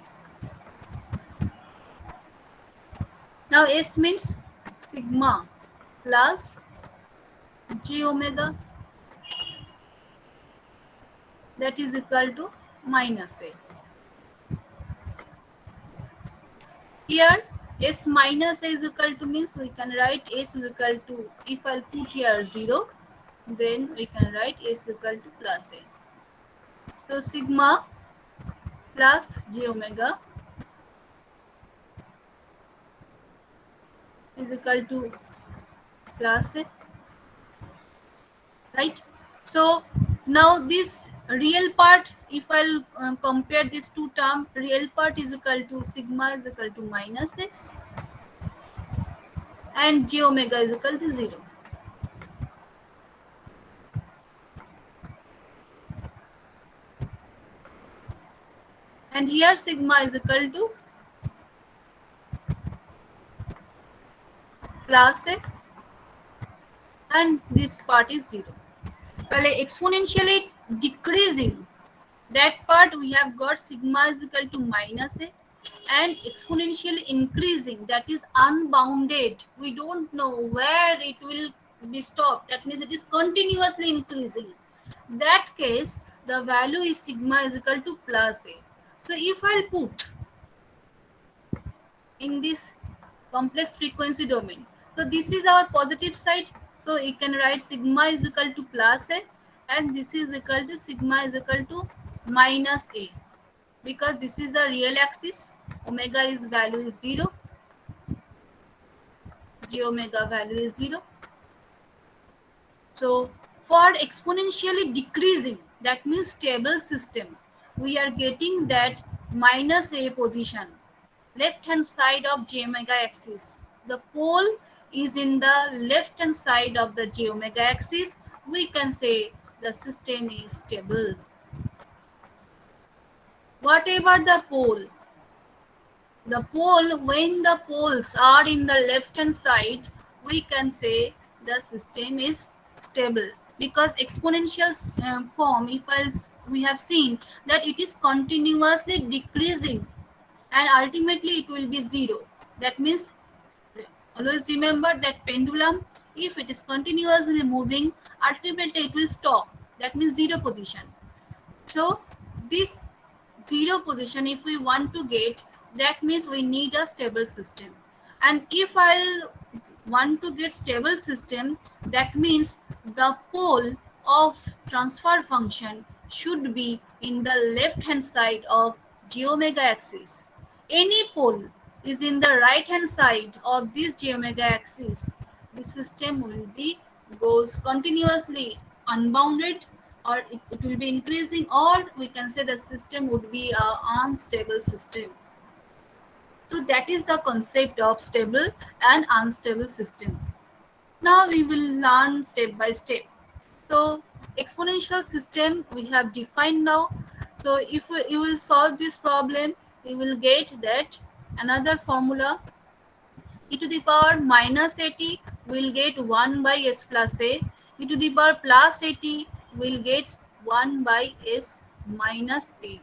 Now s means sigma plus j omega, that is equal to minus a. Here s minus a is equal to means we can write s is equal to, if I'll put here 0, then we can write s is equal to plus a. So sigma plus j omega is equal to plus a, right? So now this real part, if I'll compare these two terms, real part is equal to sigma is equal to minus a, and j omega is equal to 0. And here sigma is equal to plus a, and this part is 0. Well, exponentially decreasing, that part we have got sigma is equal to minus a, and exponentially increasing, that is unbounded, we don't know where it will be stopped, that means it is continuously increasing. That case the value is sigma is equal to plus a. So if I'll put in this complex frequency domain, so this is our positive side, so you can write sigma is equal to plus a, and this is equal to sigma is equal to minus a, because this is a real axis, omega is value is 0, j omega value is 0. So for exponentially decreasing, that means stable system, we are getting that minus a position, left hand side of j omega axis. The pole is in the left hand side of the j omega axis. We can say the system is stable. Whatever the pole, when the poles are in the left hand side, we can say the system is stable, because exponential form, if else we have seen that it is continuously decreasing and ultimately it will be 0. That means always remember that pendulum, if it is continuously moving, ultimately it will stop, that means 0 position. So this 0 position, if we want to get, that means we need a stable system. And if I'll want to get stable system, that means the pole of transfer function should be in the left hand side of j omega axis. Any pole is in the right hand side of this j omega axis, the system will be goes continuously unbounded, or it will be increasing, or we can say the system would be a unstable system. So that is the concept of stable and unstable system. Now we will learn step by step. So exponential system we have defined now. So if you will solve this problem, you will get that another formula, e to the power minus 80 will get 1 by s plus a, e to the power plus 80 will get 1 by s minus a.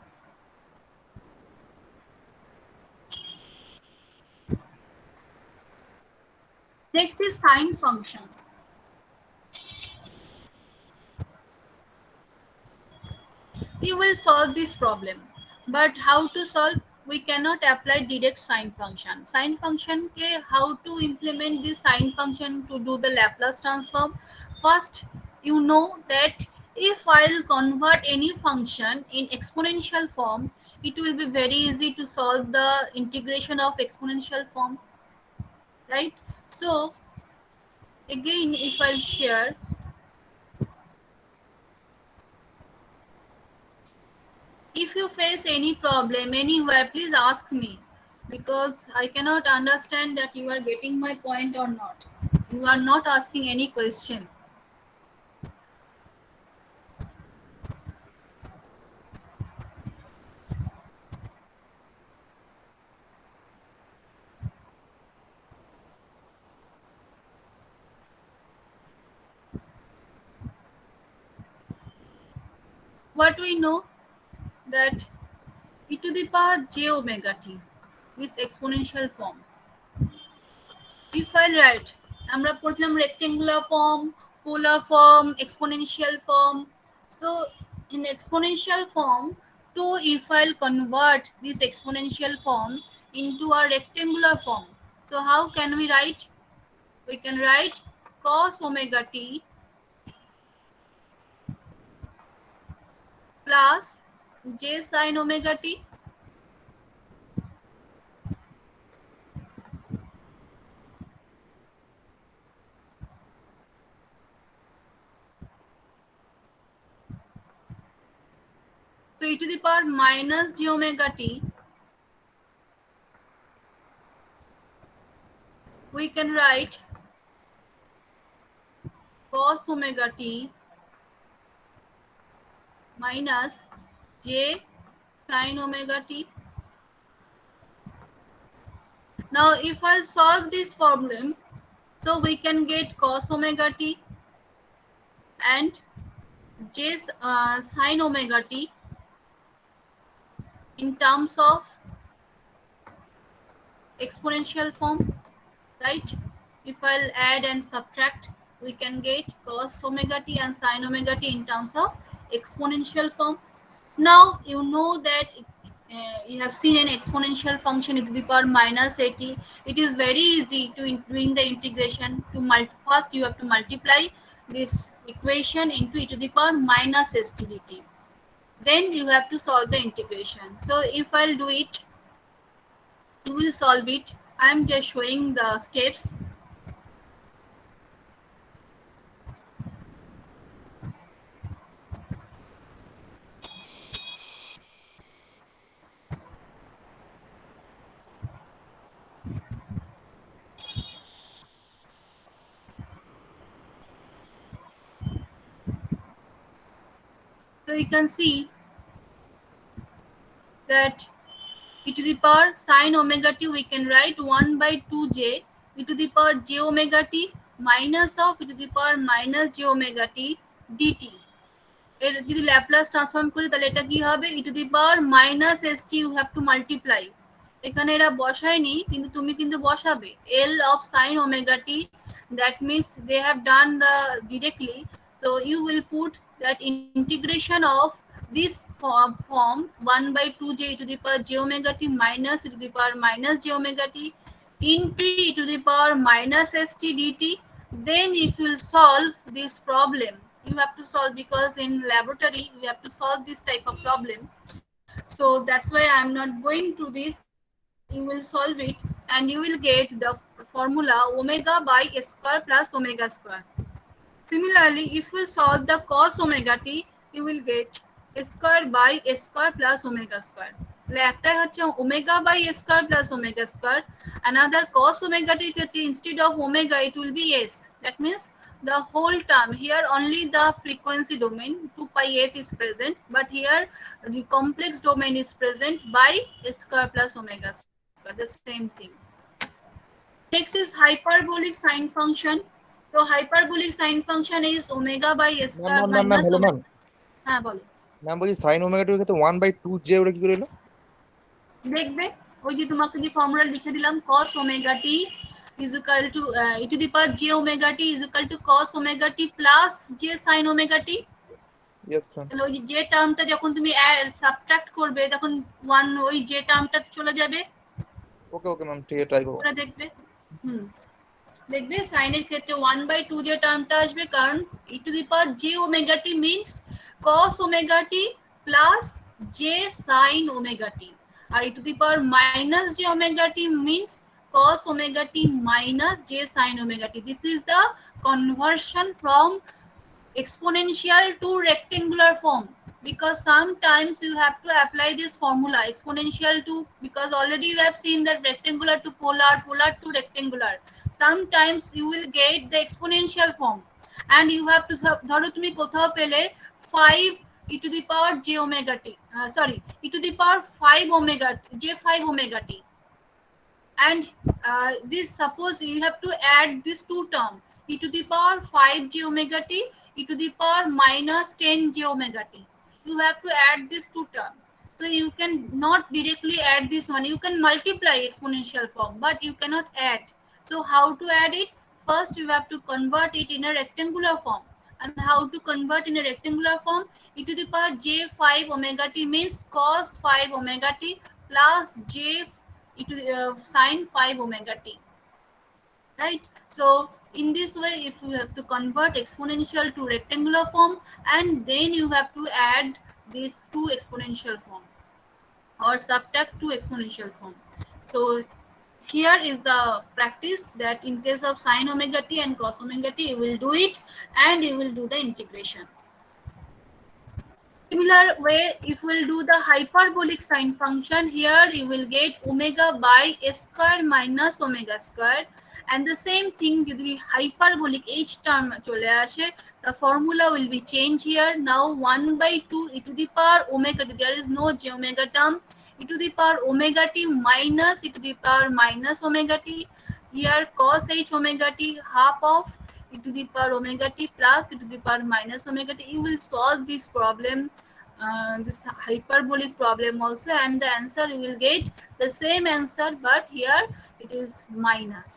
Next is sine function. You will solve this problem, but how to solve? we cannot apply direct sine function. Sine function ke how to implement this sine function to do the Laplace transform? First, you know that if I'll convert any function in exponential form, it will be very easy to solve the integration of exponential form, right? So again, if I'll share, if you face any problem anywhere, please ask me, because I cannot understand that you are getting my point or not. You are not asking any question. What we know, that e to the power j omega t, this exponential form. If I write, আমরা পড়ছিলাম rectangular form, polar form, exponential form. So in exponential form, to if I'll convert this exponential form into a rectangular form, so how can we write? We can write cos omega t plus j sin omega t. So e to the power minus j omega t, we can write cos omega t minus j sin omega t. Now if I'll solve this problem, so we can get cos omega t and j sin omega t in terms of exponential form, right? If I'll add and subtract, we can get cos omega t and sin omega t in terms of exponential form. Now you know that you have seen an exponential function e to the power minus at. It is very easy to doing the integration. First you have to multiply this equation into e to the power minus st. Then you have to solve the integration. So if I'll do it, you will solve it. I am just showing the steps. So you can see that e to the power sin omega t, we can write 1 by 2j e to the power j omega t minus of e to the power minus j omega t dt. এর যদি Laplace transform করি তাহলে এটা কি হবে? E to the power minus s t, you have to multiply. এখানে এরা বসায়নি, কিন্তু তুমি কিন্তু বসাবে L of sine omega t, that means they have done the directly. So you will put that integration of this form 1 by 2j e to the power j omega t minus e to the power minus j omega t into e to the power minus st dt. Then if you will solve this problem, you have to solve, because in laboratory you have to solve this type of problem. So that's why I am not going through this. You will solve it and you will get the formula omega by square plus omega square. Similarly, if we solve the cos omega t, you will get square by square plus omega square. একটা হচ্ছে omega by square plus omega square. Another cos omega t ক্ষেত্রে instead of omega it will be s. That means the whole term here, only the frequency domain 2 pi f is present, but here the complex domain is present by square plus omega square, the same thing. Next is hyperbolic sine function. So hyperbolic sine function is omega by square minus omega. হ্যাঁ বলো ma'am, বলছি sin omega t ক্ষেত্রে 1/2j ওটা কি করে এলো? দেখবে ওই যে তোমাকে যে ফর্মুলা লিখে দিলাম, cos omega t is equal to e to the power j omega t is equal to cos omega t plus j sin omega t. Yes, ma'am. তাহলে ওই যে টার্মটা যখন তুমি সাবট্রাক্ট করবে তখন ওয়ান ওই যে টার্মটা চলে যাবে, Okay, okay, ma'am. ठीक है, try करो. ওটা দেখবে। হুম, দেখবে সাইনের ক্ষেত্রে 1/2 যে টার্মটা আসবে, কারণ e to the power j omega t means cos omega t plus j sine omega t, আর e to the power minus j omega t means cos omega t minus j sin omega t. This is the conversion from exponential to rectangular form, because sometimes you have to apply this formula exponential to, because already you have seen that rectangular to polar, polar to rectangular, sometimes you will get the exponential form and you have to ধরো তুমি কোথাও পেলে 5 e to the power j omega t, sorry, e to the power 5 omega j 5 omega t, and this, suppose you have to add these two terms, e to the power 5 j omega t, e to the power minus 10 j omega t. You have to add these two terms. So you can not directly add this one. You can multiply exponential form, but you cannot add. So how to add it? First, you have to convert it in a rectangular form. And how to convert in a rectangular form? E to the power j 5 omega t means cos 5 omega t plus j e to the sine 5 omega t, right? So in this way, if you have to convert exponential to rectangular form, and then you have to add these two exponential form or subtract two exponential form. So here is the practice, that in case of sine omega t and cos omega t, you will do it and you will do the integration. Similar way, if we'll do the hyperbolic sine function, here you will get omega by s square minus omega square, and the same thing with the hyperbolic h term chole ashe, the formula will be changed here. Now 1/2 e to the power omega t, there is no j omega term, e to the power omega t minus e to the power minus omega t, here cos h omega t half of e to the power omega t plus e to the power minus omega t. You will solve this problem, this hyperbolic problem also, and the answer you will get the same answer, but here it is minus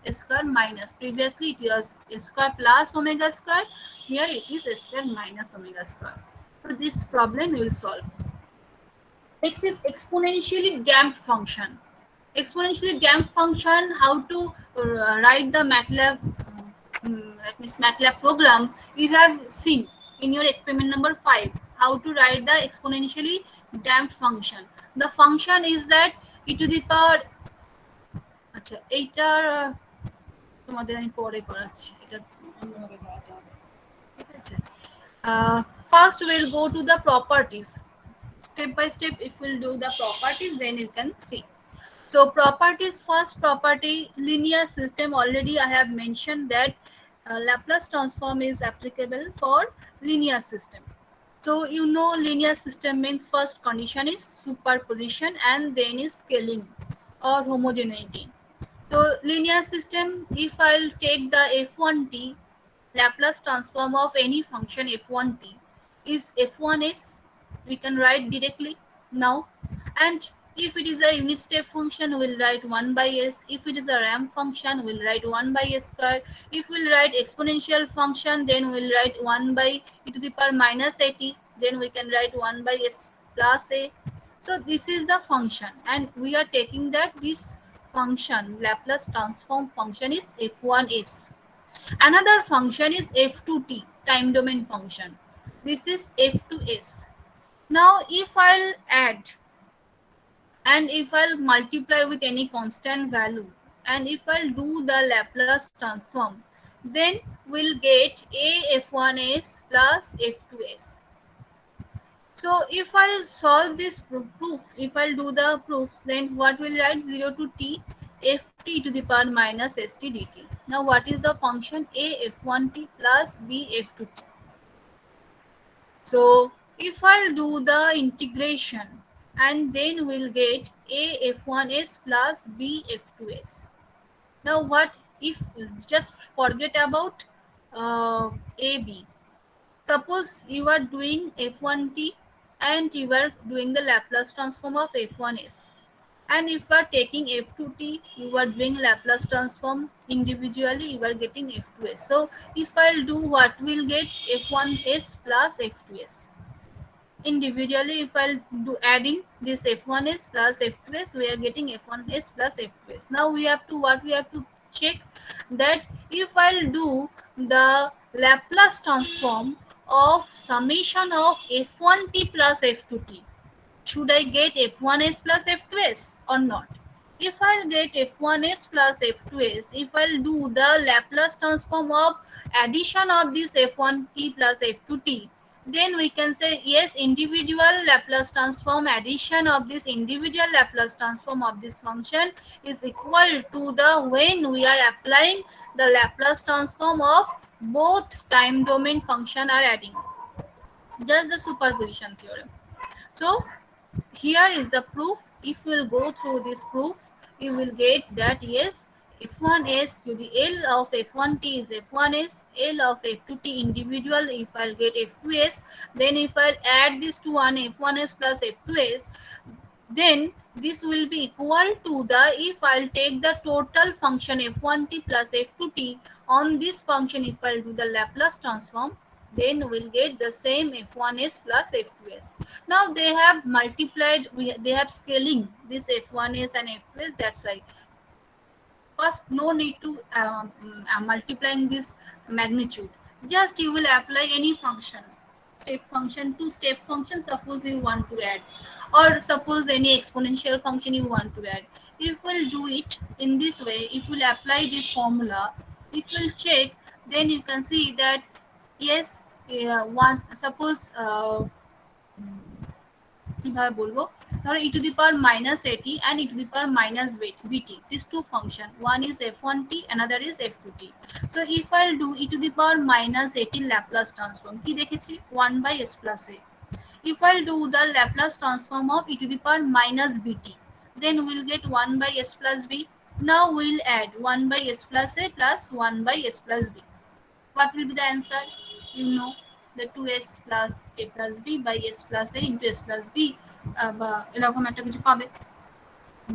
s square minus. Previously it was s square plus omega square, here it is s square minus omega square. So this problem you will solve. Next is exponentially damped function. Exponentially damped function, how to write the MATLAB, that means MATLAB program, you have seen in your experiment number 5, how to write the exponentially damped function. The function is that e to the power, আচ্ছা এইটার তোমাদের আমি পরে করাচ্ছি, এটা অন্যভাবে করাতে হবে, ঠিক আছে? First we'll go to the properties. Step by step, if we'll do the properties, then you can see. So properties, first property, linear system. Already I have mentioned that Laplace transform is applicable for linear system. So you know linear system means first condition is superposition and then is scaling or homogeneity. So linear system, if I'll take the f1t, Laplace transform of any function f1t is f1s, we can write directly now. And if it is a unit step function, we'll write 1 by s. If it is a ramp function, we'll write 1 by s square. If we'll write exponential function, then we'll write 1 by e to the power minus at, then we can write 1 by s plus a. So this is the function, and we are taking that this function, Laplace transform function, is f1s. Another function is f2t, time domain function. This is f2s. Now if I'll add and if I'll multiply with any constant value, and if I'll do the Laplace transform, then we'll get a f1s plus f2s. So if I'll solve this proof, if I'll do the proof, then what will write? 0 to t ft to the power minus st dt. Now what is the function? A f1t plus b f2t. So if I'll do the integration, and then we'll get a f1s plus b f2s. Now what if, just forget about ab. Suppose you are doing f1t and you are doing the Laplace transform of f1s. And if you are taking f2t, you are doing Laplace transform individually, you are getting f2s. So if I'll do, what we'll get f1s plus f2s. Individually, if I'll do adding this f1s plus f2s, we are getting f1s plus f2s. Now we have to, what we have to check, that if I'll do the Laplace transform of summation of f1t plus f2t, should I get f1s plus f2s or not? If I'll get f1s plus f2s, if I'll do the Laplace transform of addition of this f1t plus f2t, then we can say yes, individual Laplace transform addition of this individual Laplace transform of this function is equal to the when we are applying the Laplace transform of both time domain function are adding. Just the superposition theorem. So here is the proof. If you will go through this proof, you will get that yes, f1s to the L of f1t is f1s, L of f2t individual. If I'll get f2s, then if I'll add this to one f1s plus f2s, then this will be equal to the, if I'll take the total function f1t plus f2t on this function, if I'll do the Laplace transform, then we'll get the same f1s plus f2s. Now they have multiplied, they have scaling this f1s and f2s, that's why first no need to multiplying this magnitude. Just you will apply any function, step function to step function, suppose you want to add, or suppose any exponential function you want to add. If we'll do it in this way, if we'll apply this formula, if we'll check, then you can see that yes, one suppose কিভাবে বলবো, ধরো e to the power minus at and e to the power minus bt, these two function, one is f1t, another is f2t. So if I'll do e to the power minus at Laplace transform, কি দেখেছি 1 by s plus a. If I'll do the Laplace transform of e to the power minus bt, then we'll get 1 by s plus b. Now we'll add 1 by s plus a plus 1 by s plus b. What will be the answer? You know, the 2s plus a plus b by s plus a into s plus b, এরকম একটা কিছু পাবে।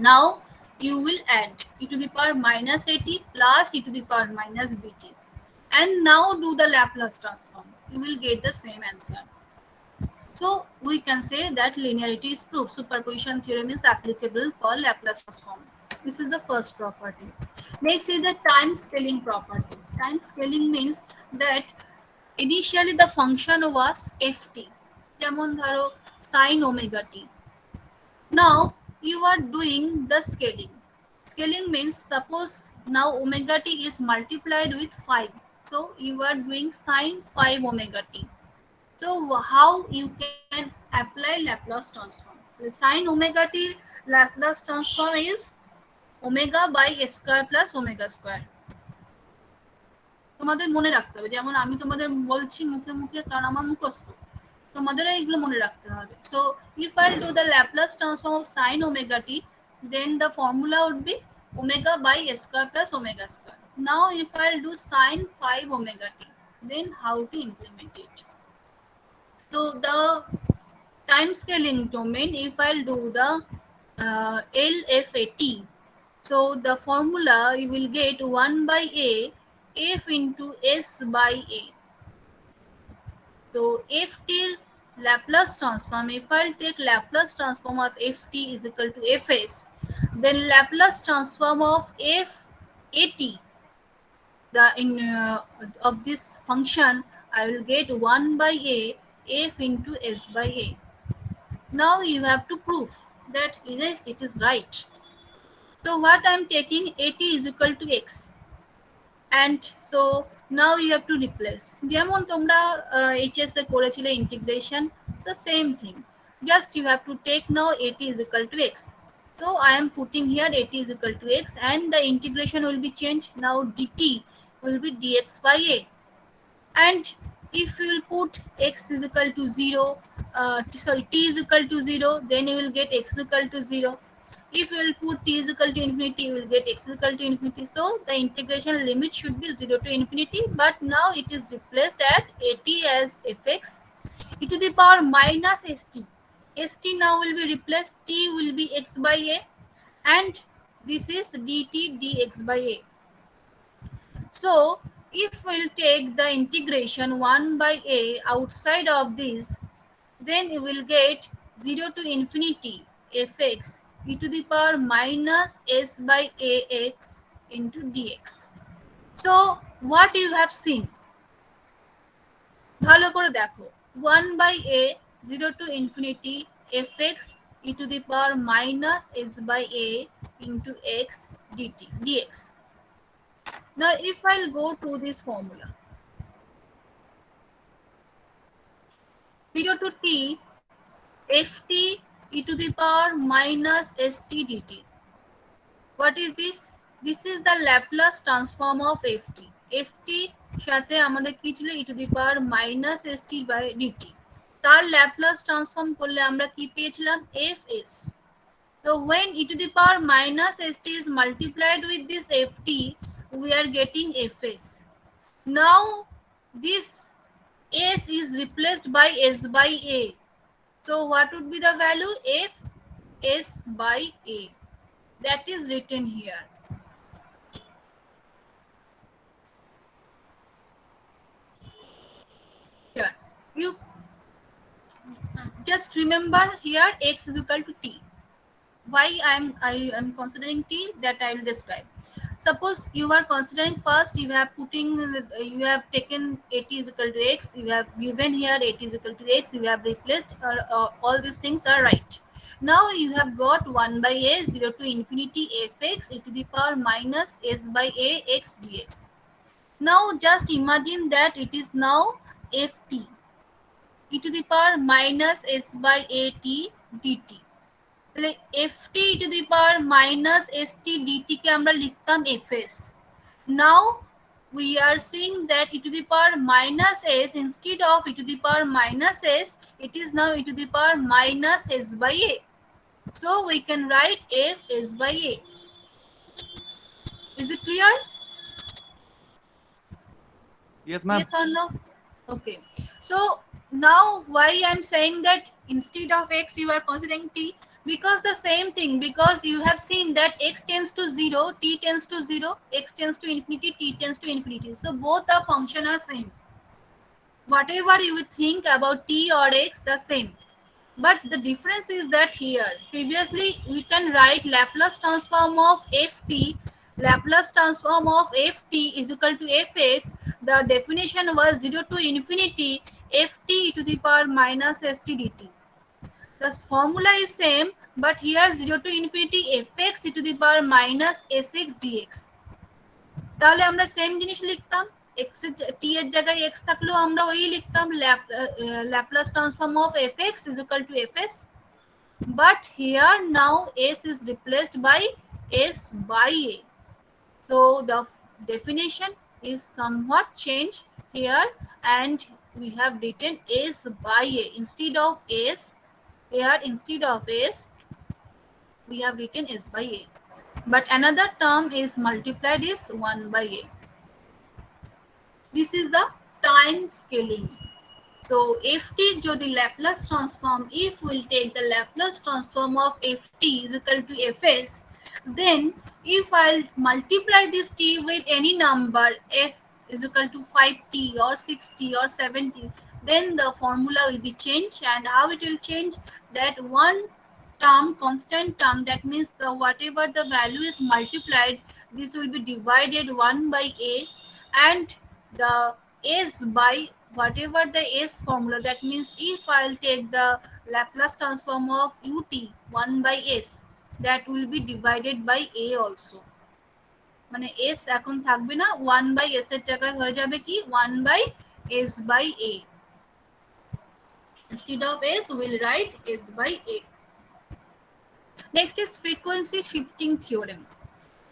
Now you will add e to the power minus at plus e to the power minus bt, and now do the Laplace transform, you will get the same answer. So we can say that linearity is proved. Superposition theorem is applicable for Laplace transform. This is the first property. Next is the time scaling property. Time scaling means that initially the function was ft, যেমন ধরো sin omega t. Now you are doing the scaling. Scaling means suppose now omega t is multiplied with 5. So you are doing sin 5 omega t. So how you can apply Laplace transform? The sin omega t Laplace transform is omega by s square plus omega square. তোমাদের মনে রাখতে হবে, যেমন আমি তোমাদের বলছি মুখে মুখে, কারণ আমার মুখস্থ, তোমাদের এইগুলো মনে রাখতে হবে. So if I'll do the Laplace transform of sin omega t, then the formula would be omega by s square plus omega square. Now if I'll do sin 5 omega t, then how to implement it? So the time scaling domain, if I'll do the LFAT, so the formula you will get 1 by a f into s by a. So ft Laplace transform, if I'll take Laplace transform of ft is equal to fs, then Laplace transform of f at, the of this function, I will get 1 by a f into s by a. Now you have to prove that yes, it is right. So what I am taking, at is equal to x, and so now you have to replace, যেমন তোমরা HS এ করেছিলে integration, it's the same thing, just you have to take now at is equal to x. So I am putting here at is equal to x, and the integration will be changed. Now dt will be dx by a, and if you will put x is equal to 0, sorry, t is equal to 0, then you will get x is equal to 0. If you will put t is equal to infinity, you will get x is equal to infinity. So the integration limit should be 0 to infinity, but now it is replaced at at as fx e to the power minus st. St now will be replaced, t will be x by a, and this is dt dx by a. So if we'll take the integration 1 by a outside of this, then we will get 0 to infinity fx e to the power minus s by ax into dx. So what you have seen, ভালো করে দেখো, 1 by a 0 to infinity fx e to the power minus s by a into x dt dx. Now if I'll go to this formula, 0 to t ft e to the power minus st dt. What is this? This is the Laplace transform of ft. ft সাথে আমাদের কি ছিল e to the power minus st by dt, তার Laplace transform করলে আমরা কি পেয়েছিলাম fs. So when e to the power minus st is multiplied with this ft, we are getting fs. Now this s is replaced by s by a. So what would be the value? F s by a. That is written here. Here you just remember here x is equal to t. Why I am considering t, that I will describe. Suppose you are considering first, you have you have taken at is equal to x, you have given here at is equal to x, you have replaced all these things are right. Now you have got 1 by a 0 to infinity fx e to the power minus s by a x dx. Now just imagine that it is now ft e to the power minus s by a t dt. ft e to the power minus st dt কে আমরা লিখতাম fs. Now we are seeing that e to the power minus s, instead of e to the power minus s, it is now e to the power minus s by a. So we can write f s by a. Is it clear? Yes, ma'am. Yes or no? Okay. So now why I'm saying that instead of x you are considering t, because the same thing, because you have seen that x tends to 0, t tends to 0, x tends to infinity, t tends to infinity. So both the function are same. Whatever you would think about t or x, the same. But the difference is that here previously we can write Laplace transform of ft. Laplace transform of ft is equal to fs. The definition was 0 to infinity ft e to the power minus st dt. The formula is same, but here 0 to infinity fx e to the power minus sx dx. তাহলে আমরা same জিনিস লিখতাম, x t এর জায়গায় x থাকলেও আমরা ওই লিখতাম Laplace transform of fx is equal to fs. But here now s is replaced by s by a. So the definition is somewhat changed here, and we have written s by a instead of s. Here instead of s we have written s by a, but another term is multiplied is 1 by a. This is the time scaling. So ft jodi Laplace transform, if we'll take the Laplace transform of ft is equal to fs, then if I'll multiply this t with any number f is equal to 5t or 6t or 7t, then the formula will be changed. And how it will change? That one term, constant term, that means the whatever the value is multiplied, this will be divided 1 by a, and the s by whatever the s formula, that means if I'll take the Laplace transform of ut 1 by s, that will be divided by a also. মানে s এখন থাকবে না, 1 by s এর জায়গায় হয়ে যাবে কি 1 by s by a. Instead of s we'll write s by a. Next is frequency shifting theorem.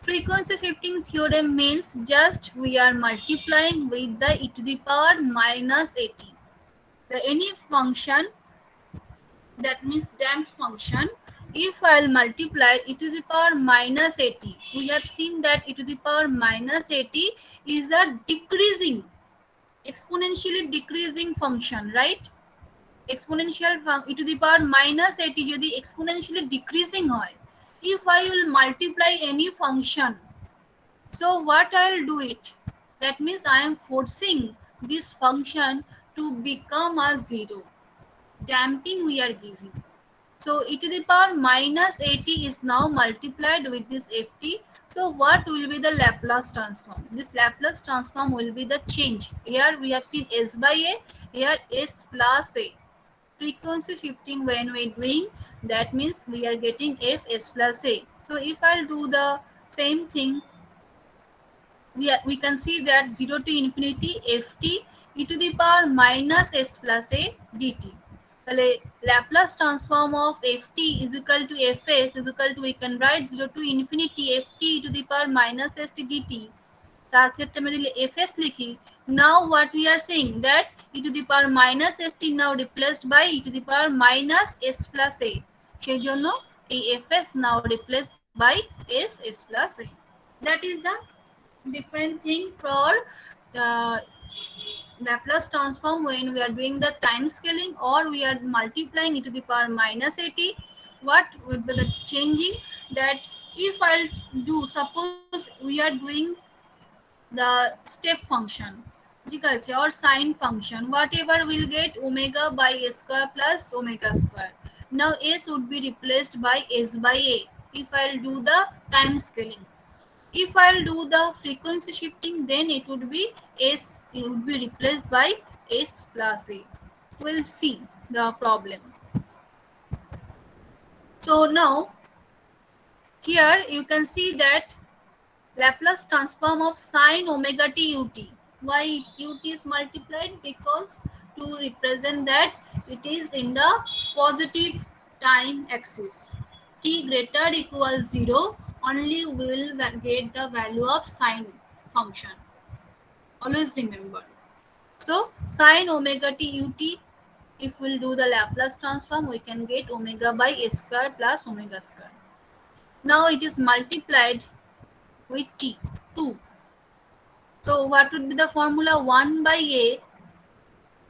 Frequency shifting theorem means just we are multiplying with the e to the power minus at. The any function, that means damped function, if I'll multiply e to the power minus at, we have seen that e to the power minus at is a decreasing, exponentially decreasing function, right? Exponential e to the power minus at যদি exponentially decreasing হয়, if I will multiply any function, so what I'll do it? That means I am forcing this function to become a zero. Damping we are giving. So e to the power minus at is now multiplied with this ft. So what will be the Laplace transform? This Laplace transform will be the change. Here we have seen s by a, here s plus a. Frequency shifting when we doing, that means we are getting f s plus a. So if I'll do the same thing, we can see that 0 to infinity ft e to the power minus s plus a dt. তাহলে Laplace transform of ft is equal to fs is equal to, we can write 0 to infinity ft e to the power minus st dt. তার ক্ষেত্রে আমরা যদি fs লিখি, now what we are saying that e to the power minus st now replaced by e to the power minus s plus a, সেই জন্য এই fs now replaced by fs plus a. That is the different thing for Laplace transform when we are doing the time scaling or we are multiplying e to the power minus at. What would be the changing? That if I'll do, suppose we are doing the step function, or sine function, whatever will get omega by a square plus omega square. Now s would be replaced by s by a if I'll do the time scaling. If I'll do the frequency shifting, then it would be s, it would be replaced by s plus a. We'll see the problem. So now here you can see that Laplace transform of sine omega t ut. Why ut is multiplied? Because to represent that it is in the positive time axis. T greater equal 0, only we will get the value of sine function. Always remember. So sine omega t ut, if we'll do the Laplace transform, we can get omega by a square plus omega square. Now it is multiplied with t, 2. So what would be the formula? 1 by a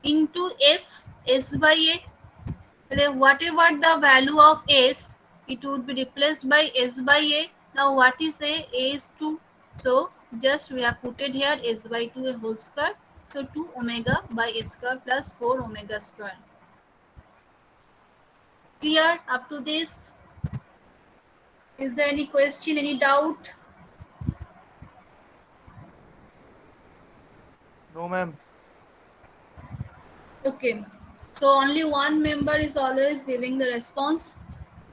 into f s by a. Whatever the value of s, it would be replaced by s by a. Now what is a? A is 2. So just we have put it here s by 2 a whole square. So 2 omega by a square plus 4 omega square. Clear up to this? Is there any question, any doubt? No, ma'am. Okay, so only one member is always giving the response.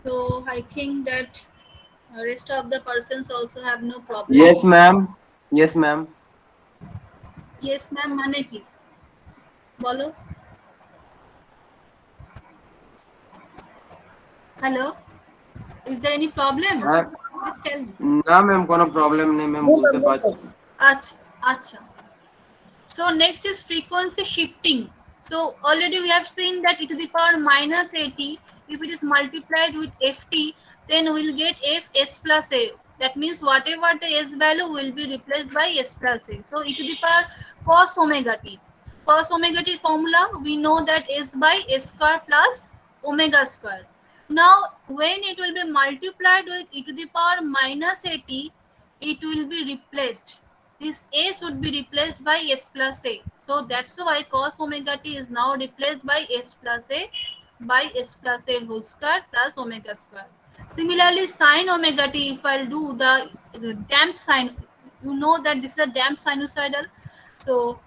So I think that rest of the persons also have no problem. Yes, ma'am. Yes, ma'am. Yes, ma'am. মানে কি? বলো। Hello. Is there any problem? Just tell me. না ma'am কোনো problem নেই ma'am বুঝতে পারছি আচ্ছা আচ্ছা So next is frequency shifting. So already we have seen that e to the power minus at, if it is multiplied with ft, then we'll get f s plus a. That means whatever the s value will be replaced by s plus a. So e to the power cos omega t. Cos omega t formula, we know that s by s square plus omega square. Now when it will be multiplied with e to the power minus at, it will be replaced. This s would be replaced by s plus a. So that's why cos omega t is now replaced by s plus a whole square plus omega square. Similarly, sine omega t, if I'll do the damped sine, you know that this is a damped sinusoidal. So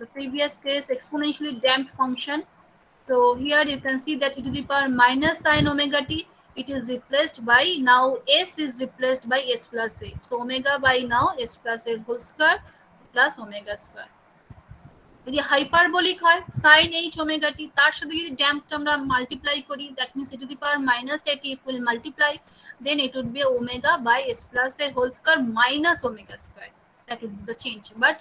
the previous case exponentially damped function. So here you can see that e to the power minus sine omega t, it is replaced by, now s is replaced by s plus a. So omega by now s plus a whole square plus omega square. যদি hyperbolic হয় sin h omega t, তার সাথে যদি ড্যাম্পটা আমরা multiply করি, that means e to the power minus at, if we'll multiply, then it would be omega by s plus a whole square minus omega square. That would be the change. But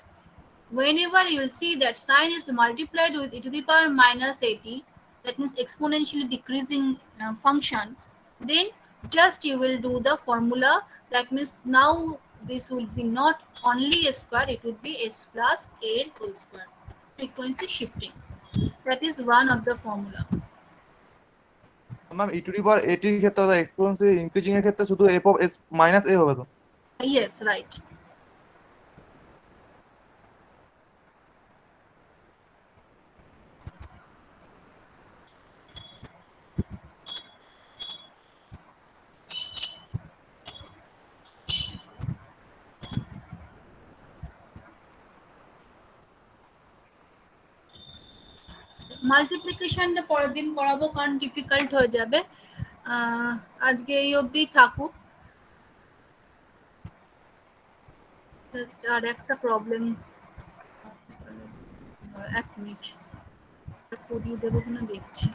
whenever you will see that sine is multiplied with e to the power minus at, that means exponentially decreasing function, then just you will do the formula. That means now this will be not only a square, it would be s plus a whole square. Frequency shifting, that is one of the formula. Ma'am e to the power এটির ক্ষেত্রে অর্থাৎ exponential increasing এর ক্ষেত্রে শুধু F of S minus A হবে তো? Yes, right. মাল্টিপ্লিকেশনটা পরের দিন করাবো কারণ ডিফিকাল্ট হয়ে যাবে। আজকে এই অবধি থাকুক। জাস্ট আর একটা প্রবলেম, এক মিনিট করিয়ে দেবো কিনা দেখছি।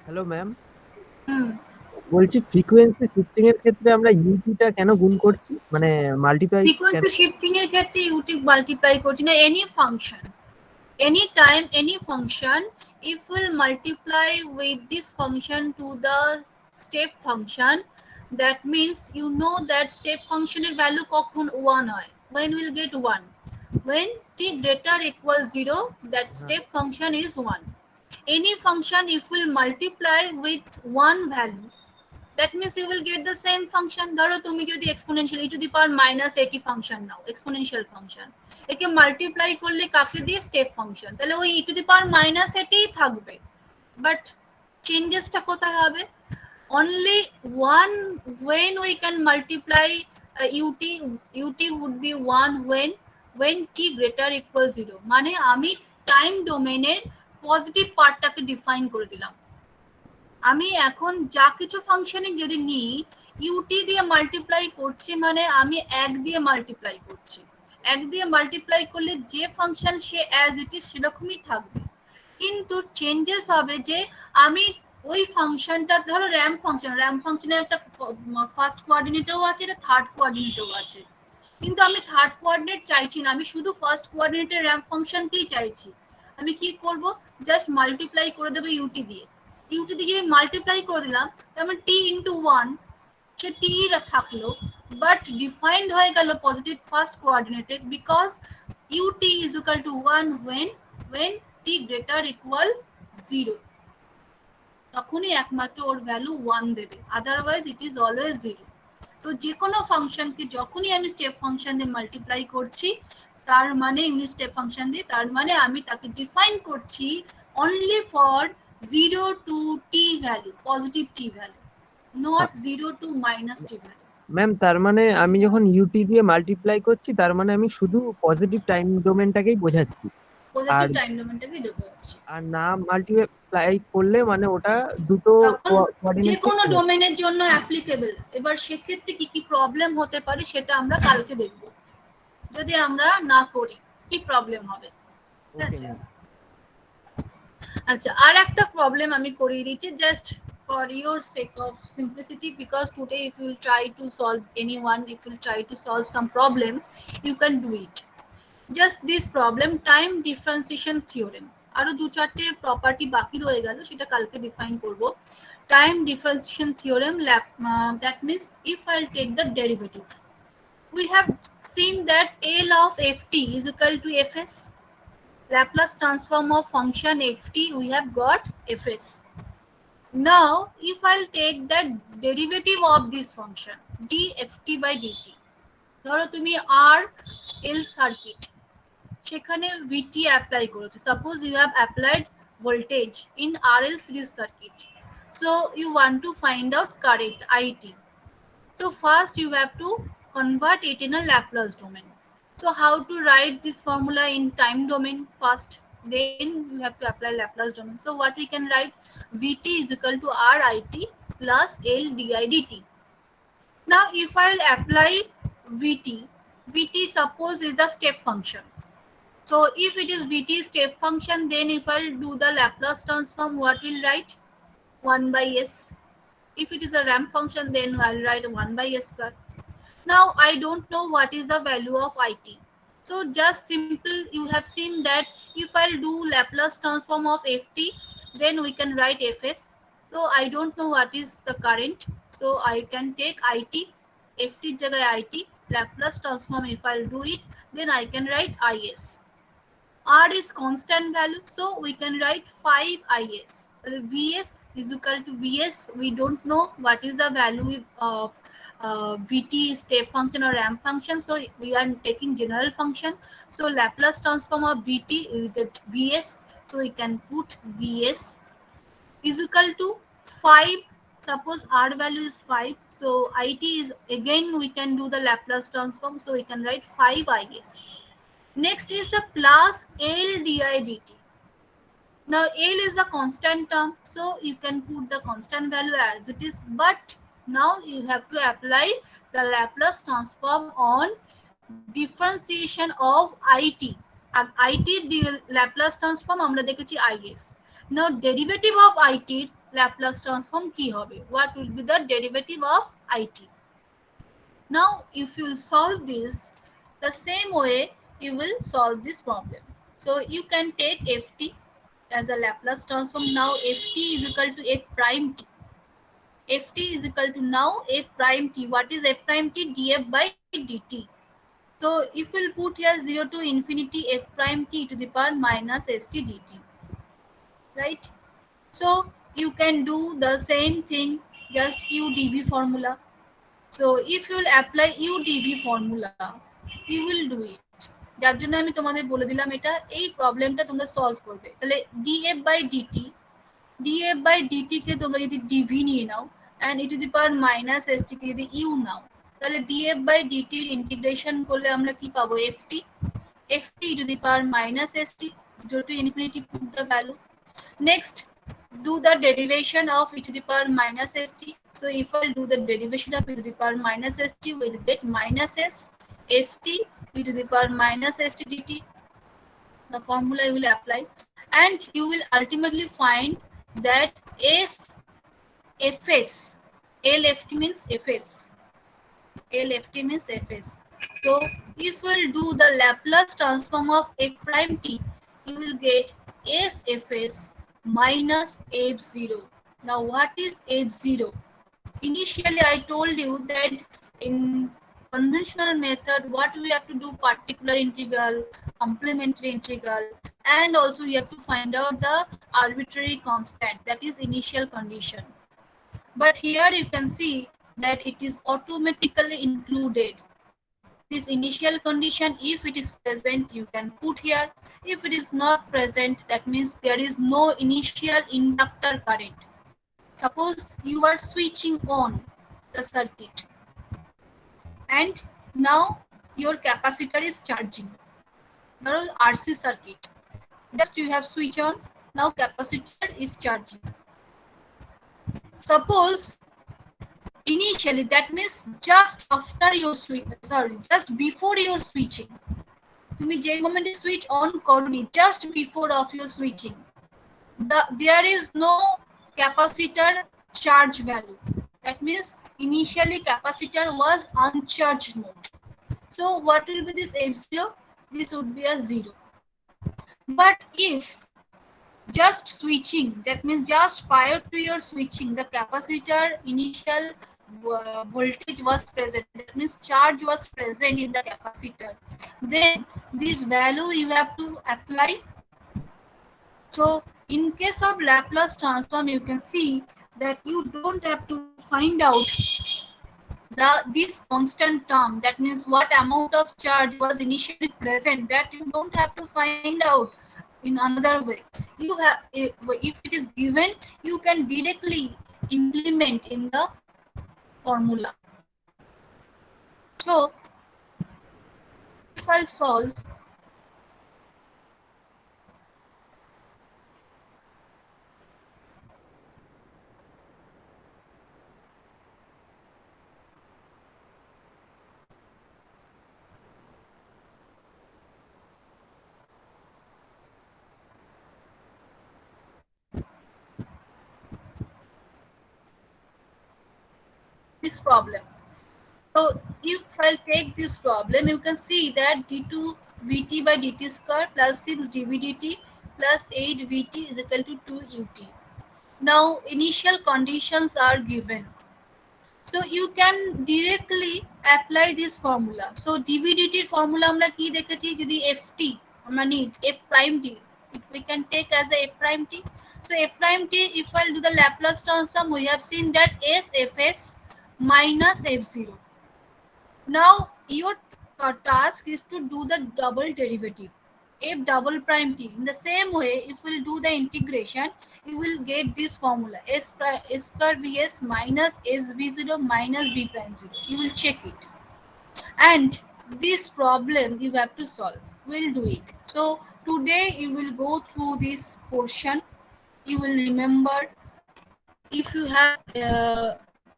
হ্যালো ম্যাম, হুম, বলছি ফ্রিকোয়েন্সি শিফটিং এর ক্ষেত্রে আমরা ইউটিটা কেন গুণ করছি, মানে মাল্টিপ্লাই কেন? ফ্রিকোয়েন্সি শিফটিং এর ক্ষেত্রে ইউটি মাল্টিপ্লাই করছি না, any function, anytime any function, if we'll multiply with this function to the step function, that means you know that step function এর value কখন 1 হয়, when we'll get 1, when t greater equals 0, that step function is 1. Any function if we'll multiply with one value, that means you will get the same function. ধরো তুমি যদি exponential e to the power minus 80 function now, exponential function, একে multiply করলে কাকে দিয়ে, step function, তাহলে ওই e to the power minus 80 থাকবে, বাট চেঞ্জেসটা কোথায় হবে? only one, when we can multiply ut would be 1 when t greater equals 0, মানে আমি টাইম ডোমেনের পজিটিভ পার্টটাকে ডিফাইন করে দিলাম। আমি এখন যা কিছু ফাংশনে যদি নিই, ইউটি দিয়ে মাল্টিপ্লাই করছি মানে আমি এক দিয়ে মাল্টিপ্লাই করছি, এক দিয়ে মাল্টিপ্লাই করলে যে function say as it is সেরকমই থাকবে, কিন্তু চেঞ্জেস হবে যে আমি ওই ফাংশনটা, ধরো র্যাম্প ফাংশন, র্যাম্প ফাংশনের একটা ফার্স্ট কোঅর্ডিনেটও আছে, এটা থার্ড কোঅর্ডিনেটও আছে, কিন্তু আমি থার্ড কোঅর্ডিনেট চাইছি না, আমি শুধু ফার্স্ট কোঅর্ডিনেটের র্যাম্প ফাংশনকেই চাইছি। আমি কি করব, জাস্ট মাল্টিপ্লাই করে দেবো ইউটি দিয়ে, ইউটি দিয়ে মাল্টিপ্লাই করে দিলাম, তারপর টি ইন্টু ওয়ান, সে টি থাকলো, বাট ডিফাইন্ড হয়ে গেল পজিটিভ ফার্স্ট কোঅর্ডিনেটে, because u t is equal to one when t greater equal 0, তখনই একমাত্র ওর ভ্যালু 1 দেবে, আদারওয়াইজ ইট ইজ অলওয়েজ 0। তো যে কোনো ফাংশনকে যখনই আমি স্টেপ ফাংশন দিয়ে মাল্টিপ্লাই করছি, তার মানে ইউনিট স্টেপ ফাংশন দিয়ে, তার মানে আমি তাকে ডিফাইন করছি only for 0 to T value, positive T value, not 0 to minus T value. Ma'am তার মানে আমি যখন ইউটি দিয়ে মাল্টিপ্লাই করছি তার মানে আমি শুধু পজিটিভ টাইম ডোমেনটাকেই বোঝাচ্ছি, পজিটিভ আর টাইম ডোমেনটাকে ঢুকে যাচ্ছে, আর না মাল্টিপ্লাই করলে মানে ওটা দুটো তখন যে কোঅর্ডিনেট কোনো ডোমেনের জন্য অ্যাপ্লিকেবল। এবার সেক্ষেত্রে কি কি প্রবলেম হতে পারে সেটা আমরা কালকে দেখব, যদি আমরা না করি কি প্রবলেম হবে, ঠিক আছে? আচ্ছা, আর একটা প্রবলেম আমি করিয়ে দিচ্ছি just for your sake of simplicity, because today if you will try to solve anyone, if you will try to solve some problem, you can do it. Just this problem, time differentiation theorem, আরো দু চারটে property বাকি রয়ে গেল, সেটা কালকে define করব। Time differentiation theorem, that means if I'll take the derivative, we have seen that L of ft is equal to fs, Laplace transform of function ft, we have got fs. Now if I'll take the derivative of this function dft by dt, ধরো তুমি আর L circuit, সেখানে V T apply করেছো, suppose you have applied voltage in R L series circuit, so you want to find out current I T, so first you have to convert it in a Laplace domain. So how to write this formula in time domain first, then you have to apply Laplace domain. So what we can write, Vt is equal to RIT plus L di dt. Now if I will apply Vt, Vt suppose is the step function. So if it is Vt step function, then if I will do the Laplace transform, what will write? 1 by s. If it is a ramp function, then I'll write 1 by s square. Now I don't know what is the value of it. So just simple, you have seen that if I'll do Laplace transform of ft, then we can write fs. So I don't know what is the current, so I can take it, ft jagah it, Laplace transform if I'll do it, then I can write is. R is constant value, so we can write 5is. Vs is equal to Vs. We don't know what is the value of Vt step function or ramp function, so we are taking general function. So Laplace transform of Vt will get Vs. So we can put Vs is equal to 5. Suppose R value is 5. So it is again we can do the Laplace transform. So we can write 5is. Next is the plus L di dt. Now L is the constant term, so you can put the constant value as it is, but now you have to apply the Laplace transform on differentiation of it. Laplace transform আমরা দেখেছি is. Now derivative of it Laplace transform কি হবে? What will be the derivative of it? Now if you will solve this the same way, you will solve this problem. So you can take ft as a Laplace transform. Now ft is equal to f prime t. Ft is equal to now f prime t. What is f prime t? Df by dt. So if we'll put here 0 to infinity f prime t to the power minus st dt, right? So you can do the same thing, just udv formula. So if you will apply udv formula, you will do it. যার জন্য আমি তোমাদের বলে দিলাম এটা এই প্রবলেমটা তোমরা সলভ করবে। তাহলে df by dt কে তোমরা যদি dv নিয়ে নাও and e to the power minus st কে যদি u নাও, তাহলে df by dt এর ইন্টিগ্রেশন করলে আমরা কি পাবো? ft e to the power minus st, 0 to infinity, put the value. Next, do the derivation of e to the power minus st. So if I'll do the derivation of e to the power minus st, we'll get minus s ft e to the power minus st dt. The formula you will apply, and you will ultimately find that s fs, lft means fs, lft means fs. So if we'll do the Laplace transform of f prime t, you will get s fs minus f0. Now what is f0? Initially I told you that in conventional method what we have to do, particular integral, complementary integral, and also you have to find out the arbitrary constant, that is initial condition. But here you can see that it is automatically included. This initial condition, if it is present, you can put here. If it is not present, that means there is no initial inductor current. Suppose you are switching on the circuit and now your capacitor is charging. There is RC circuit. Just you have switch on, now capacitor is charging. Suppose initially, that means just after your just before your switching, তুমি যে মোমেন্টে switch on করনি, just before of your switching, there is no capacitor charge value. That means initially capacitor was uncharged mode. So what will be this f0? This would be a 0. But if just switching, that means just prior to your switching, the capacitor initial voltage was present, that means charge was present in the capacitor, then this value you have to apply. So in case of Laplace transform, you can see that you don't have to find out this constant term, that means what amount of charge was initially present, that you don't have to find out in another way. You have, if it is given, you can directly implement in the formula. So if I solve, this problem. So if I take this problem, you can see that d2 vt by dt square plus 6 dv dt plus 8 vt is equal to 2 ut. Now initial conditions are given, so you can directly apply this formula. So dv dt formula আমরা কি দেখেছি, যদি ft আমরা need f prime t. We can take as a f prime t. So f prime t, if I'll do the Laplace transform, we have seen that s fs minus f0. Now your task is to do the double derivative, f double prime t. In the same way, if we'll do the integration, you will get this formula, s square vs minus s v0 minus b prime 0. You will check it, and this problem you have to solve. We'll do it. So today you will go through this portion. You will remember, if you have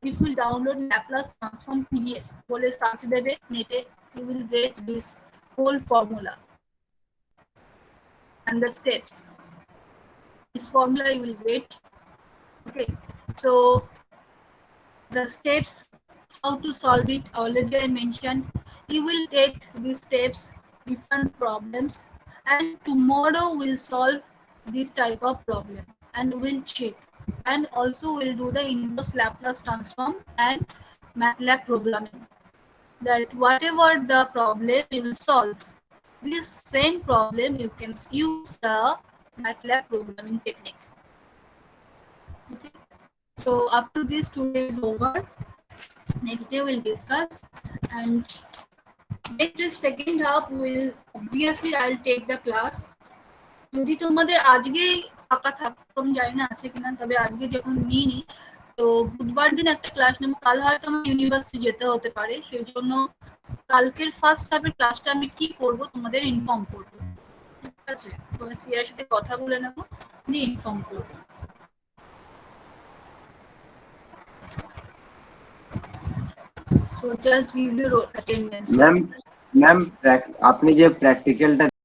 if you download Laplace transform PDF, bole search debe net, you will get this whole formula and the steps. This formula you will get. Okay, so the steps, how to solve it, already I mentioned. You will take these steps, different problems, and tomorrow we'll solve this type of problem and we'll check, and also we'll do the inverse Laplace transform and MATLAB programming, that whatever the problem you will solve, this same problem you can use the MATLAB programming technique. Okay, so up to this, today is over. Next day we'll discuss, and next day second half will obviously I'll take the class. যদি তোমাদের আজকে ফাঁকা থাকতাম, জানি না আছে কিনা, তবে আজকে যখন নিইনি, তো বুধবার দিন একটা ক্লাস নেব। কাল হয়তো আমার ইউনিভার্সিটি যেতে হতে পারে, সেই জন্য কালকের ফার্স্ট হাফের ক্লাসটা আমি কি করব তোমাদের ইনফর্ম করবো। ঠিক আছে, তোমার সিয়ার সাথে কথা বলে নেবো, নিয়ে ইনফর্ম করবো। So just give your attendance. Ma'am ma'am आपने जो प्रैक्टिकल